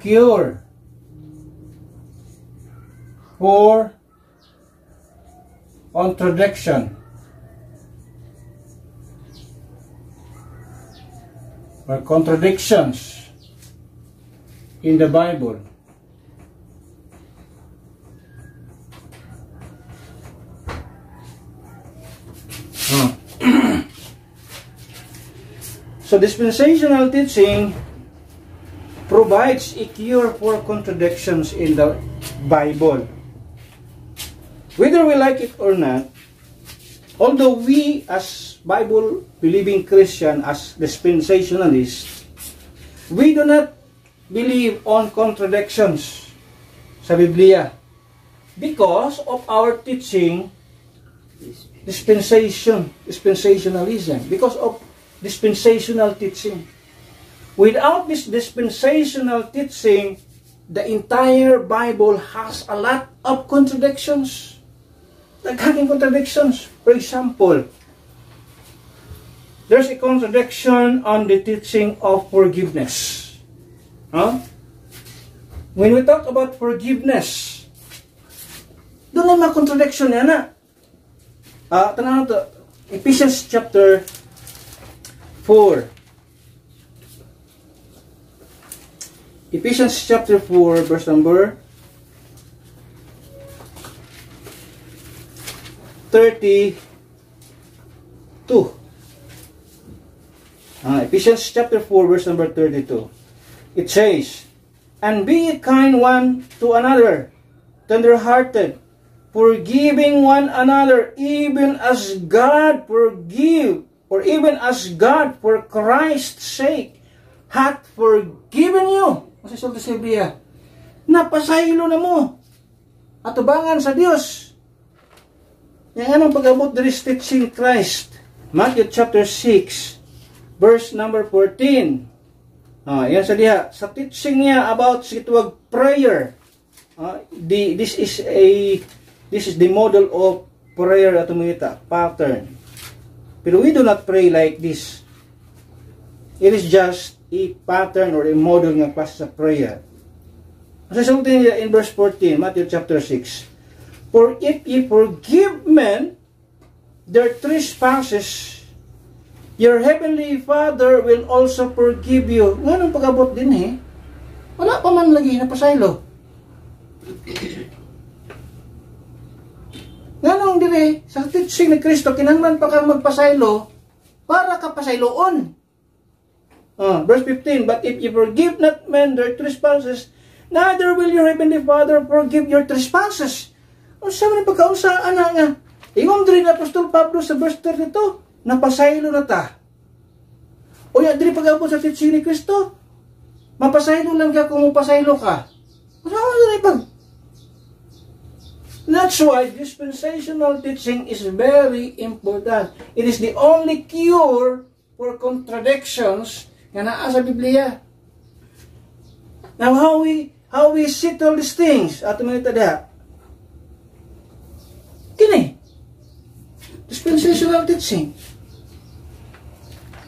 cure for contradiction or contradictions in the Bible. So dispensational teaching provides a cure for contradictions in the Bible. Whether we like it or not, although we as Bible-believing Christian, as dispensationalists, we do not believe on contradictions sa Biblia because of our teaching dispensationalism, because of dispensational teaching. Without this dispensational teaching, the entire Bible has a lot of contradictions. Naghaking contradictions. For example, there's a contradiction on the teaching of forgiveness. When we talk about forgiveness, doon ay mga contradiction yan na. Tanong to, Ephesians chapter 4. Ephesians chapter 4, verse number 32. Ephesians chapter 4, verse number 32. It says, "And be ye kind one to another, tender-hearted, forgiving one another, even as God forgive, or even as God for Christ's sake hath forgiven you." Kasi sulti sa Biblia, napasaylo na mo. Atubangan sa Dios. Yang anong pag-abot diri sa teaching Christ. Matthew chapter 6, verse number 14. Yan sa diha. Sa teaching niya about sa ituwag prayer. This is the model of prayer at tumita, pattern. Pero we do not pray like this. It is just a pattern or a model ng klase sa prayer. Sasagutin niya in verse 14, Matthew chapter 6. "For if ye forgive men their trespasses, your heavenly Father will also forgive you." Nga nung pag-abot din wala pa man lagi na pasaylo. Nga nung dire, sa teaching ni Kristo, kinahanglan pa kang magpasaylo para ka pasayloon. Verse 15, "But if ye forgive not men their trespasses, neither will your heavenly Father forgive your trespasses." Unsa man pagkaunsa ana nga? Ingon diri ni Apostol Pablo sa verse 32, napasaylo na ta. O ya diri pag-abot sa teaching ni Kristo, mapasaylo lang ka kung mapasaylo ka. That's why dispensational teaching is very important. It is the only cure for contradictions nga naa sa Biblia. Now how we settle these things? Ato man ita diha. Kini dispensational teaching.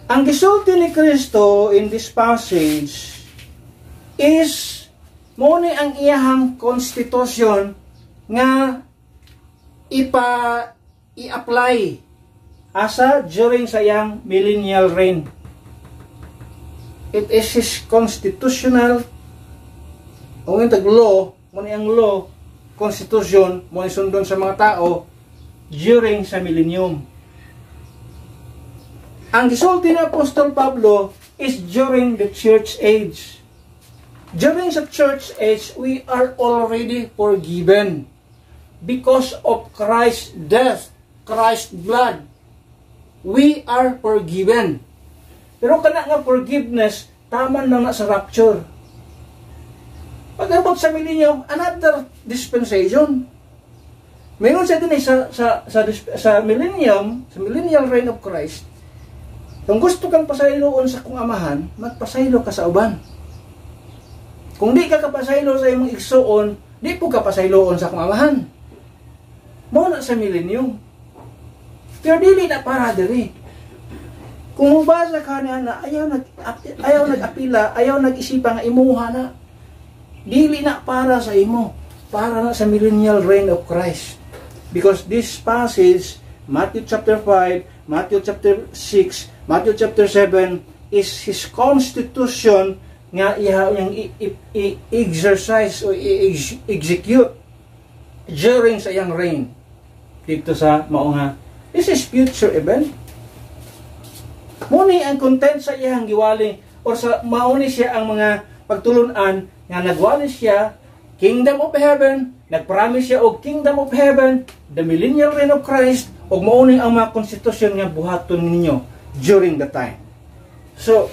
Ang gisulti ni Kristo in this passage is mo ni ang iyahang konstitusyon nga i-apply asa during sa iyang millennial reign. It is his constitutional o yung tag-law, mo ni ang law, constitution, mo ni sundon sa mga tao during sa millennium. Ang gisulti ni Apostol Pablo is during the church age. During the church age, we are already forgiven because of Christ's death, Christ's blood. We are forgiven. Pero kana nga forgiveness, taman lang na sa rapture. Pag-abot sa millennium, another dispensation. Mayroon sa din sa millennium, sa millennial reign of Christ, kung gusto kang pasayloon sa kung amahan, magpasaylo ka sa uban. Kung di ka kapasaylo sa imong igsuon, di po ka pasayloon sa kung amahan. Muna sa millennium. Pero dili na para diri. Kung mubasa ka na ayaw nag-apila, ayaw nag-isipa nga imuha na. Dili na para sa imo, para na sa millennial reign of Christ. Because this passage, Matthew chapter 5, Matthew chapter 6, Matthew chapter 7, is his constitution nga iyang i-exercise o i-execute during sa iyang reign. Dito sa maunga, this is future event. Muni ang content sa iyang giwali or sa mauni siya ang mga pagtulunan nga nagwali siya kingdom of heaven, nagpromise siya og kingdom of heaven, the millennial reign of Christ, og mauni ang mga konstitusyon nga buhaton ninyo during the time. So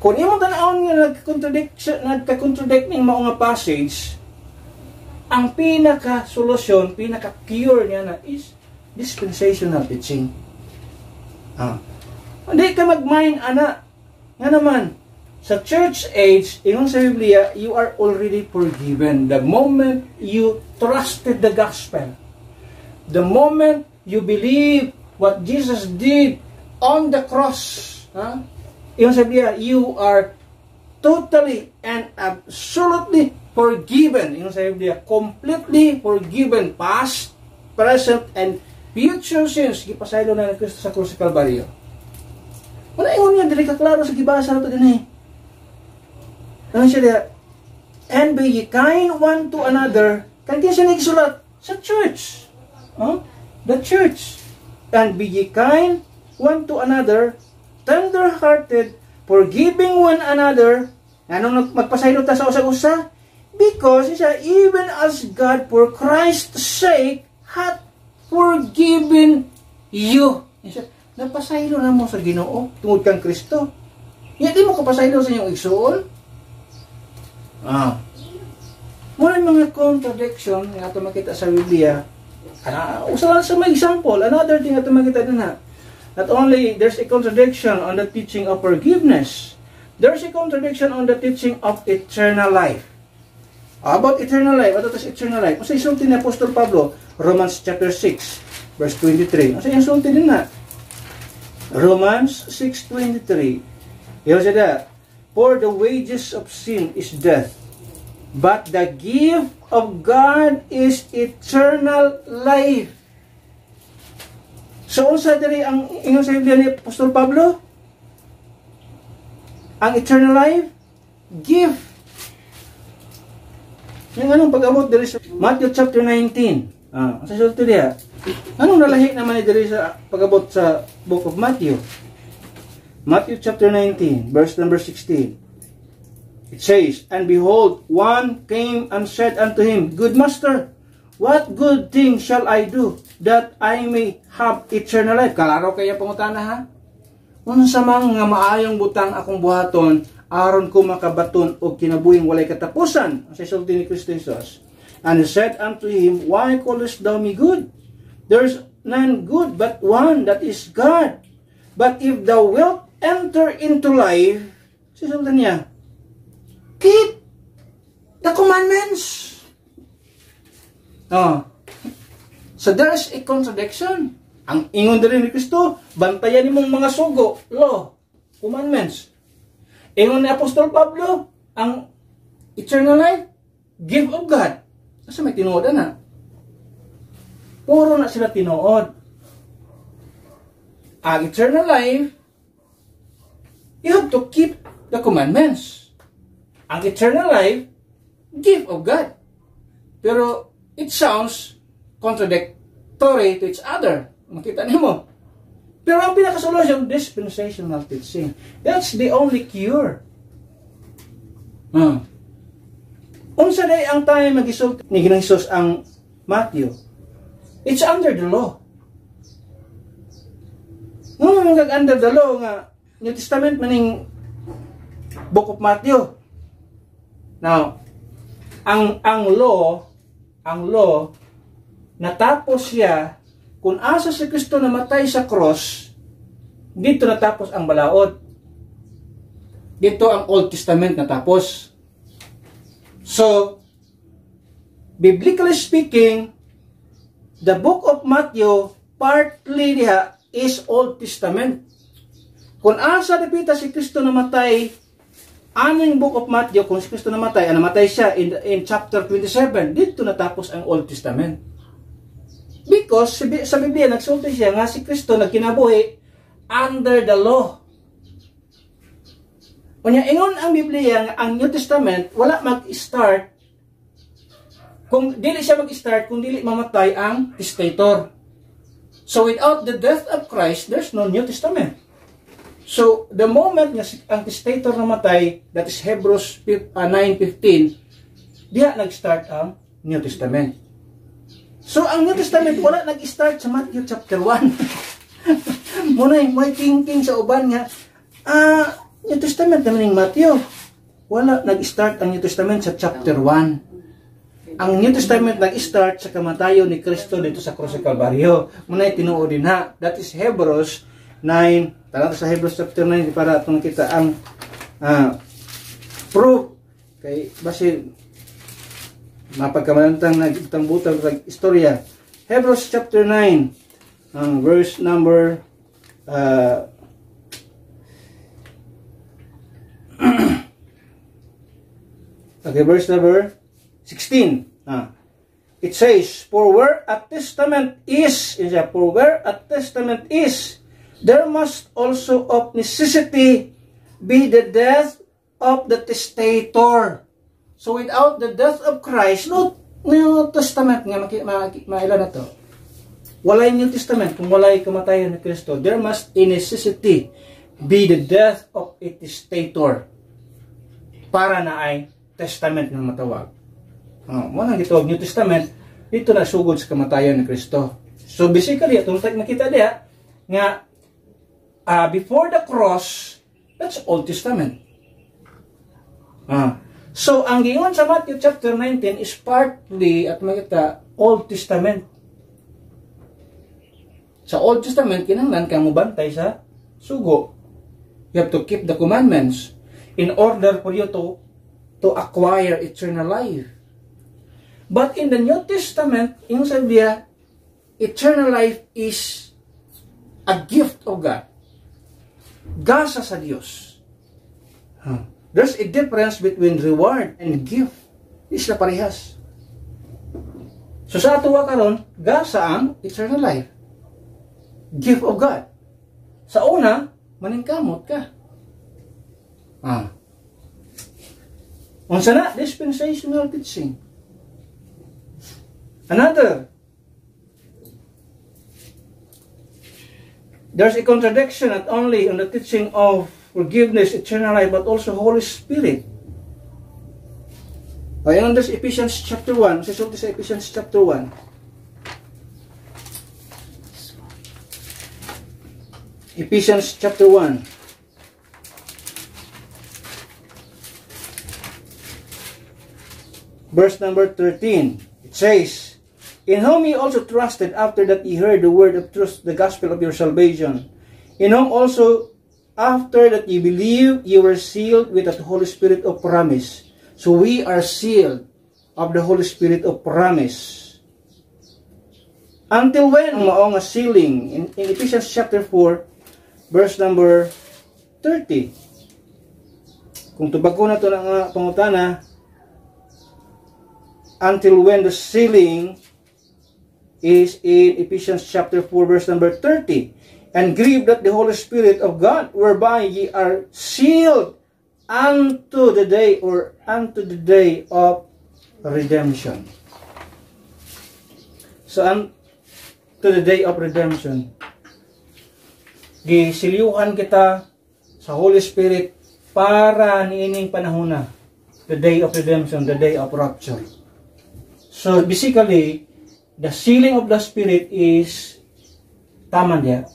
kung imong tan-awon nga nagka-contradict ning mao nga passage, ang pinaka-solusyon, pinaka-cure niya na is dispensational teaching. Hindi ka mag-mind, ana. Nga naman, sa church age, ingon sa Biblia, you are already forgiven. The moment you trusted the gospel, the moment you believe what Jesus did on the cross, ingon sa Biblia, you are totally and absolutely forgiven. Ingon sa Biblia, completely forgiven. Past, present, and future sins. Gipasaylo na ni Kristo sa krus sa Kalbaryo. Wala ingon niya, dili ka klaro sa gibasa nato din Ano siya diya? And be ye kind one to another. Kantin siya nagsulat sa church. The church. And be ye kind one to another, tender-hearted, forgiving one another. Anong magpasaylo ta sa usa-usa? Because, siya, even as God, for Christ's sake, hath forgiven you. Siya, napasaylo na mo sa Ginoo, tungod kang Kristo. Di mo kapasaylo sa inyong igsuon. Muna mga contradiction nga ito makita sa Biblia. Usa lang sa may example. Another thing nga ito makita din ha. Not only there's a contradiction on the teaching of forgiveness, there's a contradiction on the teaching of eternal life. About eternal life, ano ito eternal life? Kasi isulti ni Apostol Pablo, Romans chapter 6, verse 23. Kasi isulti din na. Romans 6:23. Yung sada, for the wages of sin is death, but the gift of God is eternal life. So, unsa diri ang ingon sa Biblia ni Apostol Pablo? Ang eternal life, gift. Yung anong pag-abot diri sa Matthew chapter 19. Sa sulti diha. Anong nalahi naman ni diri sa pag-abot sa book of Matthew? Matthew chapter 19, verse number 16. It says, and behold, one came and said unto him, Good master, what good thing shall I do, that I may have eternal life? Kalaro kaya pangutana ha? Unsa man nga maayong butang akong buhaton, aron ko makabaton og kinabuhing walay katapusan. Sa sulti ni Kristo Jesus. And he said unto him, Why callest thou me good? There's none good but one, that is God. But if thou wilt enter into life, sisultan niya, keep the commandments. So there's a contradiction. Ang ingon din ni Kristo, bantayan nimong mga sugo, law, commandments. Ingon ni Apostol Pablo, ang eternal life, gift of God. Kasi may tinuod na. Puro na sila tinuod. Ang eternal life, you have to keep the commandments. Ang eternal life, gift of God. Pero it sounds contradictory to each other. Makita niyo mo. Pero ang pinakasolusyon, dispensational teaching. That's the only cure. Unsa day ang tayo mag-isulti ni Ginoong Hesus ang Matthew? It's under the law. Nung under the law nga, New Testament maning Book of Matthew. Now, ang law natapos siya kung asa si Kristo namatay sa cross, dito natapos ang balaod. Dito ang Old Testament natapos. So, biblically speaking, the book of Matthew partly diha is Old Testament. Kung asa dapita si Kristo namatay, aning book of Matthew, kung si Kristo namatay siya in chapter 27, dito natapos ang Old Testament. Because sa Biblia, nagsulti siya nga si Kristo nagkinabuhi under the law. Kunya, ingon ang Biblia nga ang New Testament, wala mag-start, kung dili siya mag-start, kung dili mamatay ang testator. So without the death of Christ, there's no New Testament. So, the moment nga ang testator namatay, that is Hebrews 9:15, diha nag-start ang New Testament. So, ang New Testament wala nag-start sa Matthew chapter 1. Muna may thinking sa uban nga, New Testament naman yung Matthew. Wala nag-start ang New Testament sa chapter 1. Ang New Testament nag-start sa kamatayon ni Kristo dito sa Krus sa Kalbaryo. Muna tinuod din ha. That is Hebrews 9. Tara sa Hebrews chapter 9 para itong kita ang proof kay basi mapagkamalantang nagitang butang ng istorya. Hebrews chapter 9 verse number okay, verse number 16. It says, for where a testament is, there must also of necessity be the death of the testator. So without the death of Christ, no New Testament nga mailan na to. Walay New Testament kung walay kamatayon ni Kristo. There must in necessity be the death of a testator para na ay testament ng matawag. Muna gitawag New Testament, dito na sugod sa kamatayan ni Kristo. So basically, itong makita diya nga before the cross, that's Old Testament. So ang giingon sa Matthew chapter 19 is partly at makita Old Testament. Sa Old Testament, kinahanglan kang mubantay sa sugo. You have to keep the commandments in order for you to acquire eternal life. But in the New Testament, yung sabi niya, eternal life is a gift of God. Gasa sa Diyos. There's a difference between reward and gift. Isla parehas. So sa atuwa karon, gasa ang eternal life. Gift of God. Sa una, maningkamot ka. Unsa na? Dispensational teaching. Another. There's a contradiction not only on the teaching of forgiveness, eternal life, but also Holy Spirit. Ayan ang Ephesians chapter 1. Sisulti sa Ephesians chapter 1. Ephesians chapter 1. Verse number 13. It says, in whom ye also trusted after that ye heard the word of truth, the gospel of your salvation. In whom also after that ye believed, ye were sealed with the Holy Spirit of promise. So we are sealed of the Holy Spirit of promise. Until when? Mao nga sealing. In Ephesians chapter 4, verse number 30. Kung tubag ko na ito ng pangutana, until when the sealing is in Ephesians chapter 4, verse number 30. And grieve not the Holy Spirit of God, whereby ye are sealed unto the day of redemption. So, unto the day of redemption. Gisilyuhan kita sa Holy Spirit para niining panahon na. The day of redemption, the day of rapture. So, basically, the sealing of the Spirit is taman diya.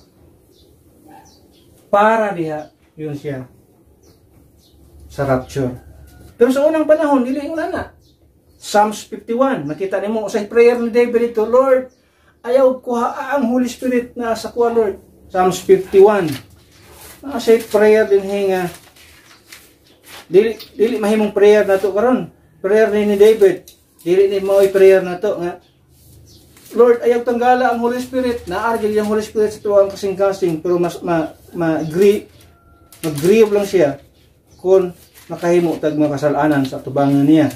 Para diha, yun siya. Sa rapture. Pero sa unang panahon, dili yung na. Psalms 51, makita niyo mo sa prayer ni David ito, Lord, ayaw kuha ang Holy Spirit na sa kuha, Lord. Psalms 51. Sa prayer din hinga. Dili mahimong prayer na to karon. Prayer ni David. Dili ni mo prayer na to nga. Lord, ayaw tanggala ang Holy Spirit. Naargil yung Holy Spirit sa tuwang kasing-kasing, pero mas mag-grieve lang siya kung makahimo tag mga kasalanan sa tubangan niya.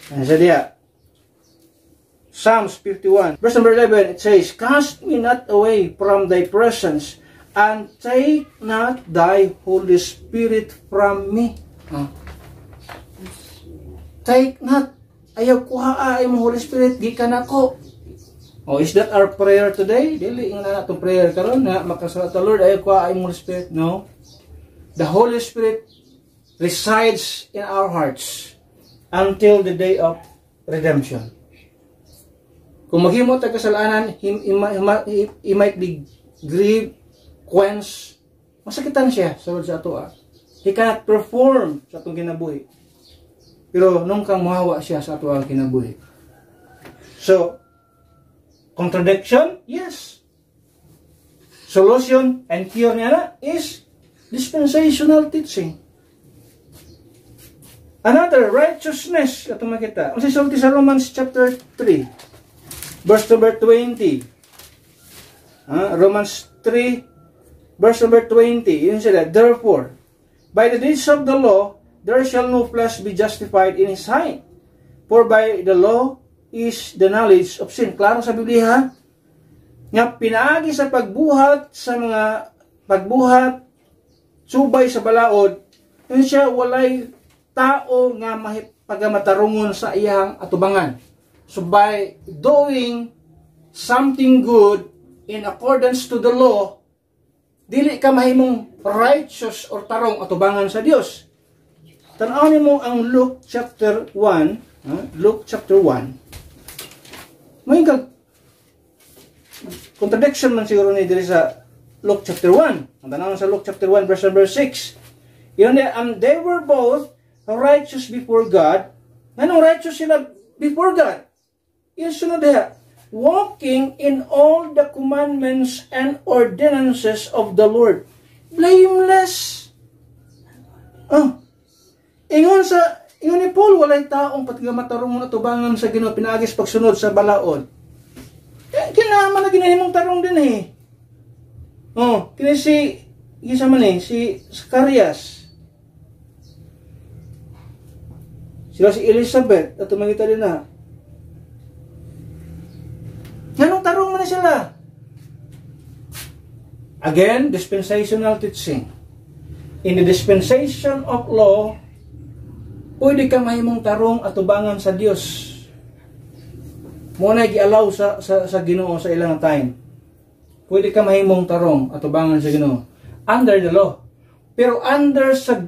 Ano sa diya? Psalms 51, verse number 11, it says, cast me not away from thy presence, and take not thy Holy Spirit from me. Take not. Ayaw kuha ay mo Holy Spirit, gikan ako. Is that our prayer today? Dili yung na itong prayer karon na makasalat sa Lord, ayaw kuha ay mo Holy Spirit. No. The Holy Spirit resides in our hearts until the day of redemption. Kung maghimo tag kasalanan, he might be grieved, quenched, masakitan siya sa ato. He cannot perform sa atong kinabuhi. Pero nung kang mahawa siya sa ato ang kinabuhi. So, contradiction? Yes. Solution and cure niya na is dispensational teaching. Another, righteousness. Ito makita. Ang sisulti sa Romans chapter 3, verse number 20. Romans 3, verse number 20. Yun sila. Therefore, by the deeds of the law, there shall no flesh be justified in his sight. For by the law is the knowledge of sin. Klaro sa Biblia, nga pinaagi sa pagbuhat, subay sa balaod, yun siya walay tao nga pagamatarungon sa iyang atubangan. So by doing something good in accordance to the law, dili ka mahimong righteous or tarong atubangan sa Dios. Tan-awon mo ang Luke chapter 1, Luke chapter 1. May contradiction man siguro ni diri sa Luke chapter 1. Ang tanawon sa Luke chapter 1 verse number 6. Yun and they were both righteous before God. Anong righteous sila before God? Yung sunod diha, walking in all the commandments and ordinances of the Lord. Blameless. Ingon ni Paul, walay taong patigamataro mo na tubangan sa Ginoo pinagis pagsunod sa balaod. Kailangan na ginahimong tarong din eh. Kini si Zacarias. Sila si Elizabeth at tumangita din na. Anong tarong mo na sila? Again, dispensational teaching. In the dispensation of law, pwede ka mahimong tarong at tubangan sa Dios. Muna gi-allow sa Ginoo sa ilang time. Pwede ka mahimong tarong at tubangan sa Ginoo under the law. Pero under sa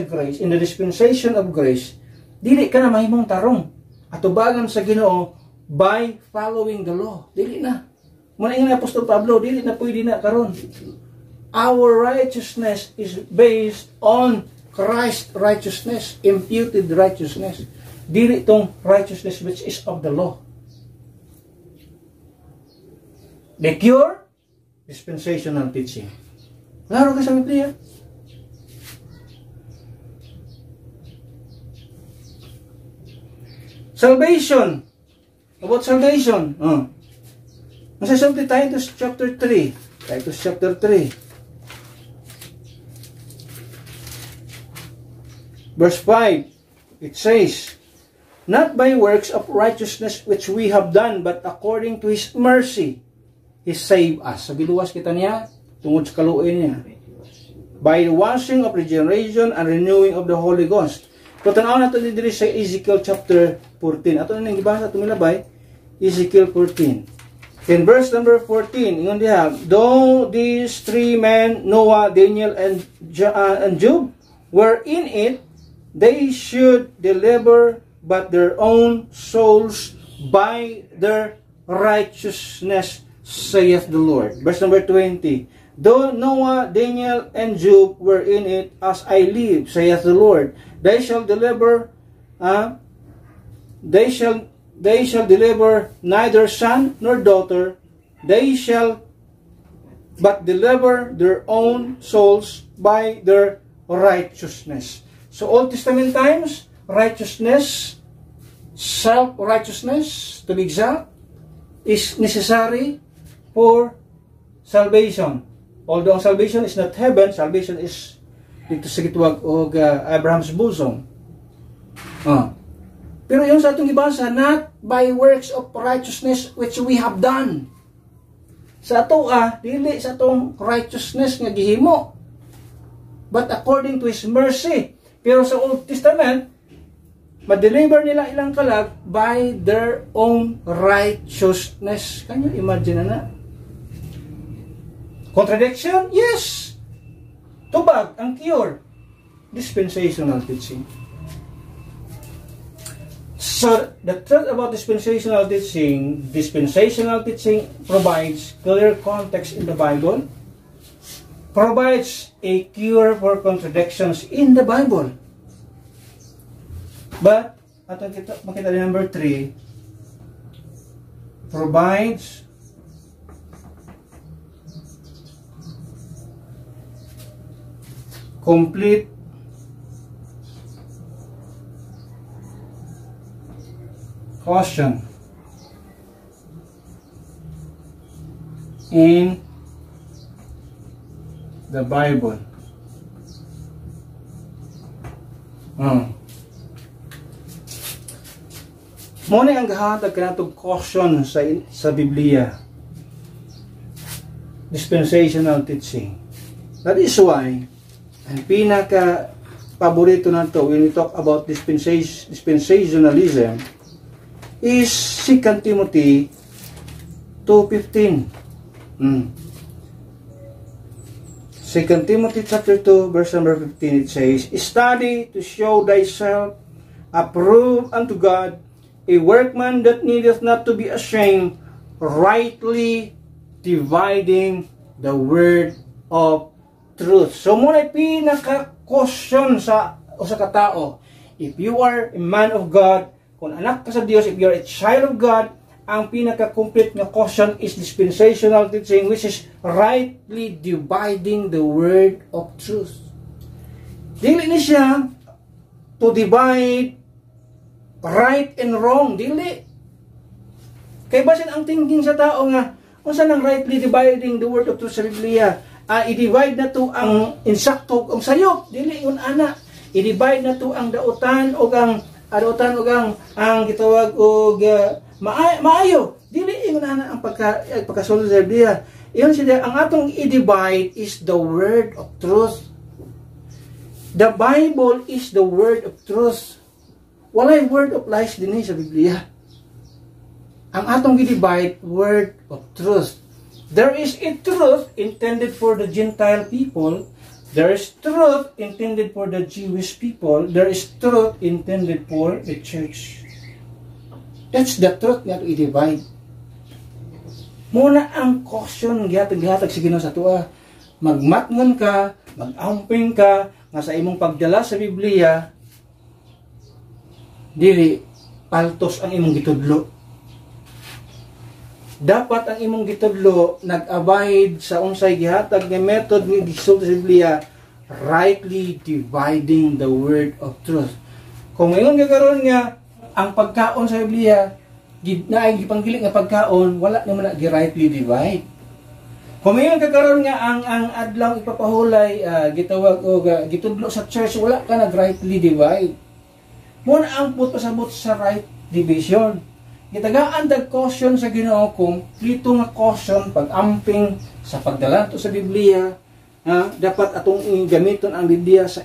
grace, in the dispensation of grace, dili ka na mahimong tarong at tubangan sa Ginoo by following the law. Dili na. Muna ingin Apostol Pablo, dili na pwede na karon. Our righteousness is based on Christ's righteousness, imputed righteousness. Dili tong righteousness which is of the law. The cure, dispensational teaching. Klaro ka sa Biblia? Salvation. About salvation. Masasabi Titus chapter 3. Titus chapter 3. Verse 5. It says, not by works of righteousness which we have done, but according to His mercy, He saved us. So, giluwas kita niya, tungod sa kaluoy niya. By the washing of regeneration and renewing of the Holy Ghost. So, tanaw nato diri sa Ezekiel chapter 14. Ato na nang gibasa ato milabay, Ezekiel 14. In verse number 14, ingon diha, though these three men, Noah, Daniel, and Job, were in it, they should deliver but their own souls by their righteousness, saith the Lord. Verse number 20. Though Noah, Daniel, and Job were in it, as I live, saith the Lord, they shall deliver neither son nor daughter, they shall but deliver their own souls by their righteousness. So Old Testament times, righteousness, self-righteousness, to be exact, is necessary for salvation. Although salvation is not heaven, salvation is dito sa gitwag o Abraham's bosom. Pero yung sa atong ibasa, not by works of righteousness which we have done. Sa ato dili sa atong righteousness nga gihimo, but according to His mercy. Pero sa Old Testament, ma-deliver nila ilang kalag by their own righteousness. Can you imagine na? Contradiction? Yes. Tubag, ang cure. Dispensational teaching. So, the truth about dispensational teaching provides clear context in the Bible, provides a cure for contradictions in the Bible. But, ato makita din number 3, provides complete caution in the Bible. Muna ang gahatag kanatong caution sa Biblia. Dispensational teaching. That is why ang pinaka paborito nato when we talk about dispensationalism is 2 Timothy 2:15. 2 2 Timothy chapter 2, verse number 15, it says, "Study to show thyself approved unto God, a workman that needeth not to be ashamed, rightly dividing the word of truth." So muna pinaka-question sa katao. If you are a man of God, kung anak ka sa Diyos, if you are a child of God, ang pinaka-complete nga question is dispensational teaching, which is rightly dividing the word of truth. Dili ni siya to divide right and wrong. Dili. Kaya basin ang thinking sa tao nga, kung saan ang rightly dividing the word of truth sa Biblia, i-divide na to ang insakto, ang sayop. Dili yun, ana. I-divide na to ang dautan o ang gitawag og maayo. Dili yun ana ang pagkasulod sa Biblia. Iyon siya, ang atong i-divide is the word of truth. The Bible is the word of truth. Walay word of lies din sa Biblia. Ang atong i-divide, word of truth. There is a truth intended for the Gentile people. There is truth intended for the Jewish people. There is truth intended for the church. That's the truth nga to i-divide. Muna ang caution gihatag sa Ginoo sa tuwa. Magmatngon ka, mag-amping ka nga sa imong pagdala sa Biblia, dili paltos ang imong gitudlo. Dapat ang imong gitudlo nag-abide sa unsay gihatag nga method nga gisulti sa Biblia, rightly dividing the word of truth. Kung ngayon gagaron nga ang pagkaon sa Biblia naay gipanggilit nga pagkaon, wala naman na gi-rightly divide. Kung ngayon gagaron nga ang adlaw ipapahulay gitawag o gitudlo sa church, wala ka nag-rightly divide. Muna ang pasabot sa right division. Gitagaan dag caution sa Ginoo, kumplito nga caution pag-amping sa pagdala to sa Biblia. Dapat atong gamiton ang Biblia sa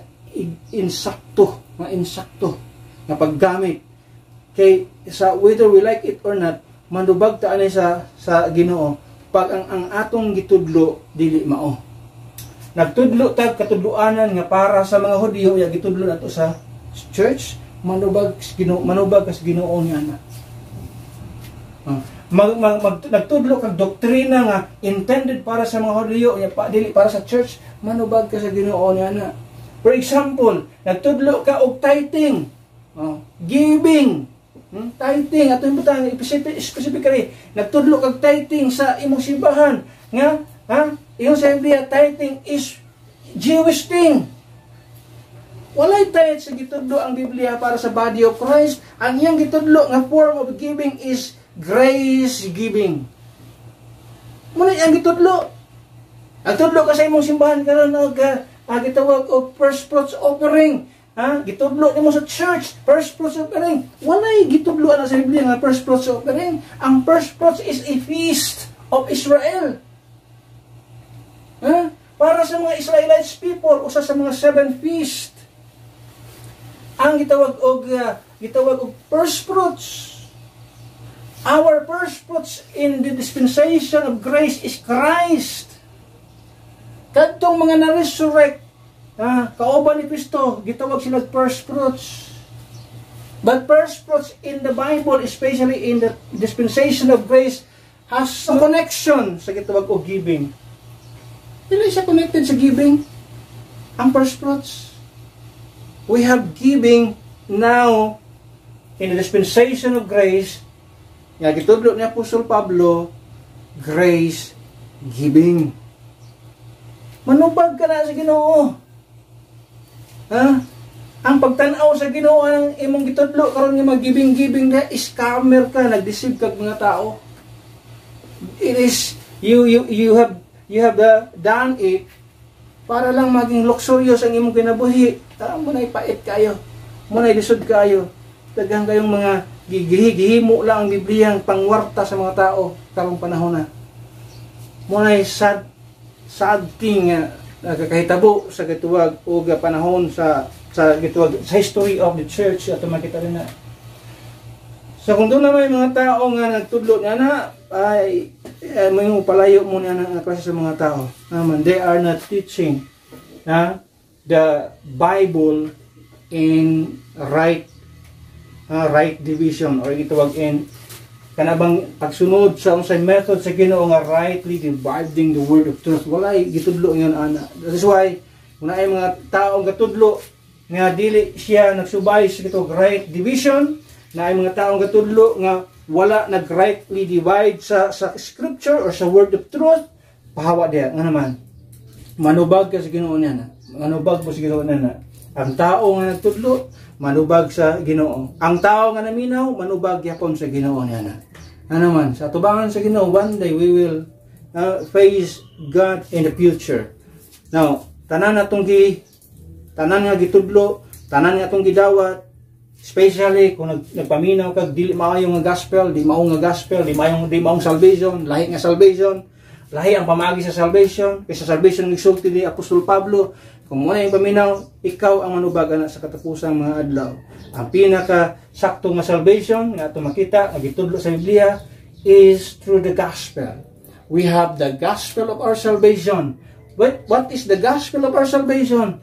insakto nga paggamit. Kay sa whether we like it or not, mandubag ta ani sa Ginoo pag ang atong gitudlo dili mao. Nagtudlo tag katudloanan nga para sa mga Hudiyo, ya gitudlo nato sa church, manubag sa Ginoo niya na. Nagtudlo kag doktrina nga intended para sa mga Hudiyo, dili para sa church, manubag ka sa Ginoo niya na. For example, nagtudlo ka og tithing, giving, tithing ato imbutang specifically, nagtudlo kag tithing sa imong simbahan nga iyon sa Biblia, tithing is Jewish thing. Walay tithe sa gitudlo ang Biblia para sa body of Christ. Ang iyang gitudlo nga form of giving is grace giving. Muna ang gitudlo. Nagtudlo ka sa imong simbahan karon og gitawag og first fruits offering. Gitudlo nimo sa church, first fruits offering. Walay gitudlo na sa Biblia nga first fruits offering. Ang first fruits is a feast of Israel. Para sa mga Israelites people, usa sa mga 7 feast. Ang gitawag og first fruits. Our first fruits in the dispensation of grace is Christ. Kadtong mga na-resurrect, kauban ni Kristo, gitawag sila first fruits. But first fruits in the Bible, especially in the dispensation of grace, has some connection sa gitawag og giving. Dili siya connected sa giving. Ang first fruits. We have giving now in the dispensation of grace. Nga gitudlo ni Apostol Pablo, grace giving. Manubag ka na sa Ginoo. Ang pagtanaw sa Ginoo ang imong gitudlo karon nga mag-giving na scammer ka, nag-deceive kag mga tao. It is you have done it para lang maging luxurious ang imong kinabuhi. Muna'y pait kayo, muna'y lisod kayo. Daghang kayong mga gihimo lang ang Biblia ang pangwarta sa mga tao karong panahon na. Muna'y sad thing nakakahitabo sa gituwag o panahon sa gituwag sa history of the church ato makita rin na. So kung doon na may mga tao nga nagtudlo nga na ay may palayo mo niya ng klase sa mga tao. They are not teaching the Bible in right division, or itawag in kanabang pagsunod sa unsay method sa Ginoo nga rightly dividing the word of truth. Walay gitudlo yon ana. That is why kung ay mga taong gatudlo nga dili siya nagsubay sa kitog right division, na ay mga taong gatudlo nga wala nag-rightly divide sa scripture or sa word of truth, pahawa diya nga naman manubag ka sa Ginoo niya, manubag mo sa Ginoo niya. Ang tao nga nagtudlo manubag sa Ginoo, ang tao nga naminaw manubag yapon sa Ginoo niya na. Ano naman sa tubangan sa Ginoo, one day we will face God in the future. Now tanan nga gitudlo, tanan nga tong gidawat, especially kung nagpaminaw kag dili maayo nga gospel, di mao nga gospel, di maong salvation, lahi nga salvation, lahi ang pamagi sa salvation, kaysa salvation nagsulti ni Apostol Pablo. Kung muna yung paminaw, ikaw ang manubag na sa katapusang mga adlaw. Ang pinaka sakto nga salvation nga ato makita nga gitudlo sa Biblia is through the gospel. We have the gospel of our salvation. What is the gospel of our salvation?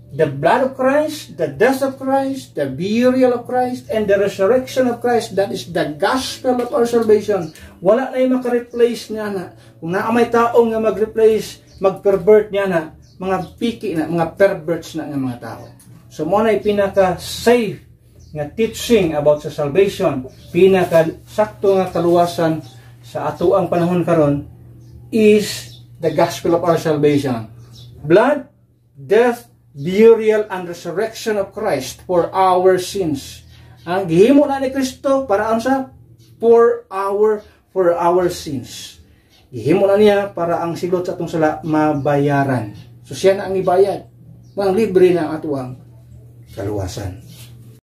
The blood of Christ, the death of Christ, the burial of Christ, and the resurrection of Christ. That is the gospel of our salvation. Wala na yung makareplace niya na. Kung naamay taong nga mag-replace, mag-pervert niya na, mga piki na, mga perverts na ng mga tao. So muna yung pinaka-safe nga teaching about sa salvation, pinaka-sakto nga kaluwasan sa atuang panahon karon is the gospel of our salvation. Blood, death, burial and resurrection of Christ for our sins. Ang gihimo na ni Kristo para sa for our sins. Gihimo na niya para ang silot sa atong sala mabayaran. So siya na ang ibayad. Mga libre na ang atuang kaluwasan.